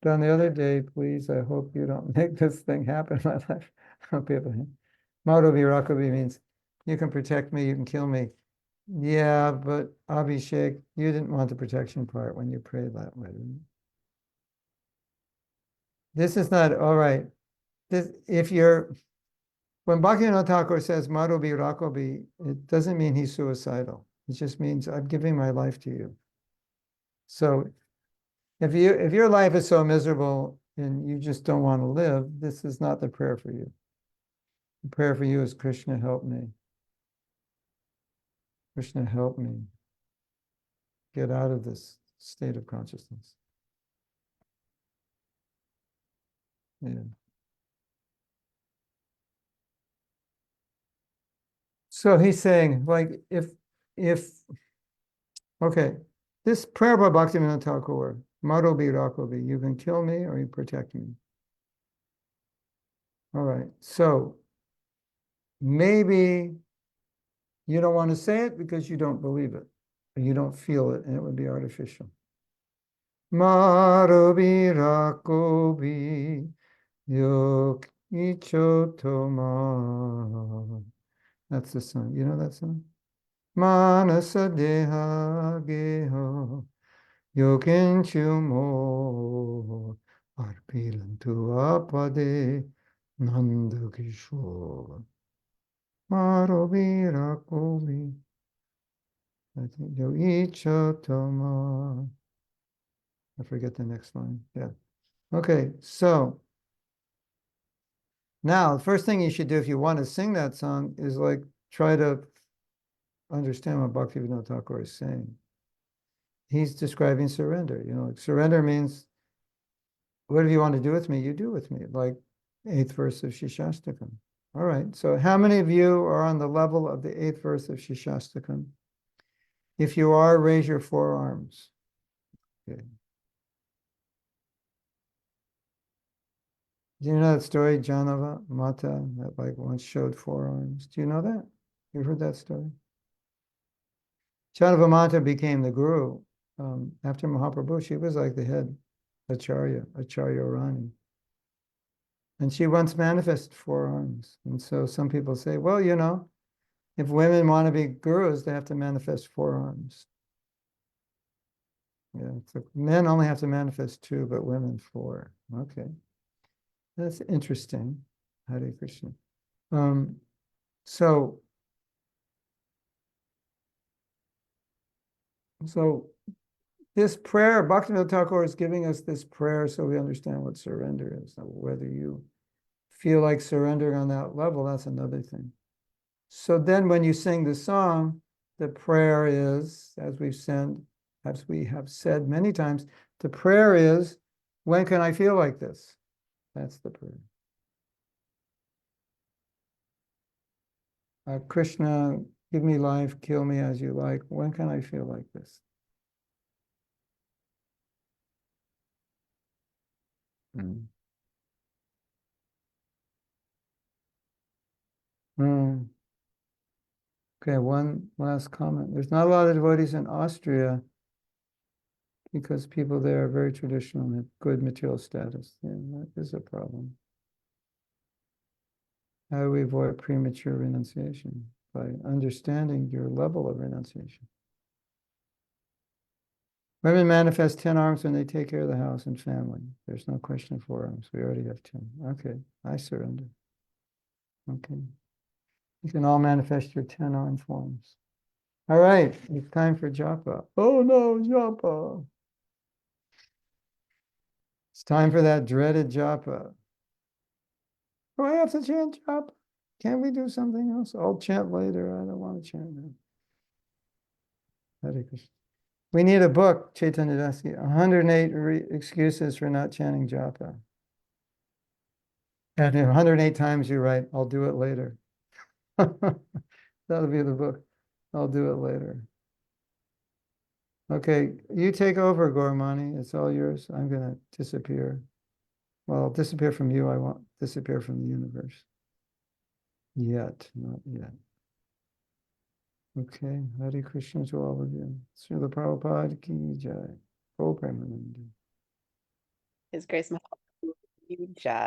But on the other day, please, I hope you don't make this thing happen in my life. I hope you have a Maro bi rako bi means you can protect me, you can kill me. Yeah, but Abhishek, you didn't want the protection part when you prayed that way. This is not, all right. This, if you're, when Bhaktivinoda Thakur says Marubi Rakobi, it doesn't mean he's suicidal. It just means I'm giving my life to you. So if your life is so miserable and you just don't want to live, this is not the prayer for you. The prayer for you is Krishna, help me. Krishna, help me get out of this state of consciousness. Yeah. So he's saying, like, okay, this prayer by Bhaktivinoda Thakur, Marobi Rakobi, you can kill me or you protect me. All right, so maybe you don't want to say it because you don't believe it, or you don't feel it, and it would be artificial. Marobi Rakobi, Yokichotoma. That's the song. You know that song? Manasa deha geho yokinchu mo arpilantu apade nanda kishore marovira komi. I think yoichatama. I forget the next line. Yeah. Okay, so now the first thing you should do if you want to sing that song is like try to understand what Bhaktivinoda Thakur is saying. He's describing surrender. You know, like surrender means whatever you want to do with me, you do with me, like 8th verse of Shishastakam. All right, so how many of you are on the level of the 8th verse of Shishastakam? If you are, raise your forearms. Okay. Do you know that story, Janava Mata, that like once showed forearms? Do you know that? You heard that story? Janava Mata became the guru. After Mahaprabhu, she was like the head Acharya Rani. And she once manifested forearms. And so some people say, well, you know, if women want to be gurus, they have to manifest forearms. Yeah, so men only have to manifest 2, but women 4. Okay. That's interesting. Hare Krishna. So this prayer, Bhaktivinoda Thakur is giving us this prayer so we understand what surrender is. Now, whether you feel like surrendering on that level, that's another thing. So then when you sing the song, the prayer is, as we have said many times, the prayer is, when can I feel like this? That's the prayer. Krishna, give me life, kill me as you like. When can I feel like this? Mm. Mm. Okay, one last comment. There's not a lot of devotees in Austria because people there are very traditional and have good material status. Yeah, that is a problem. How do we avoid premature renunciation? By understanding your level of renunciation. Women manifest 10 arms when they take care of the house and family. There's no question of 4 arms. We already have 10. Okay, I surrender. Okay. You can all manifest your 10 arm forms. All right, it's time for japa. Oh no, japa. It's time for that dreaded japa. Do I have to chant japa? Can't we do something else? I'll chant later. I don't want to chant now. Hare Krishna. We need a book, Chaitanya Dasya, 108 excuses for not chanting japa. And 108 times you write, I'll do it later. That'll be the book. I'll do it later. Okay, you take over, Gormani. It's all yours. I'm going to disappear. Well, I'll disappear from you. I won't disappear from the universe. Yet, not yet. Okay, Hare Krishna to all of you. Srila Prabhupada ki jai. Oh, Premanandi. His Grace Mahatma Prabhu ki jai.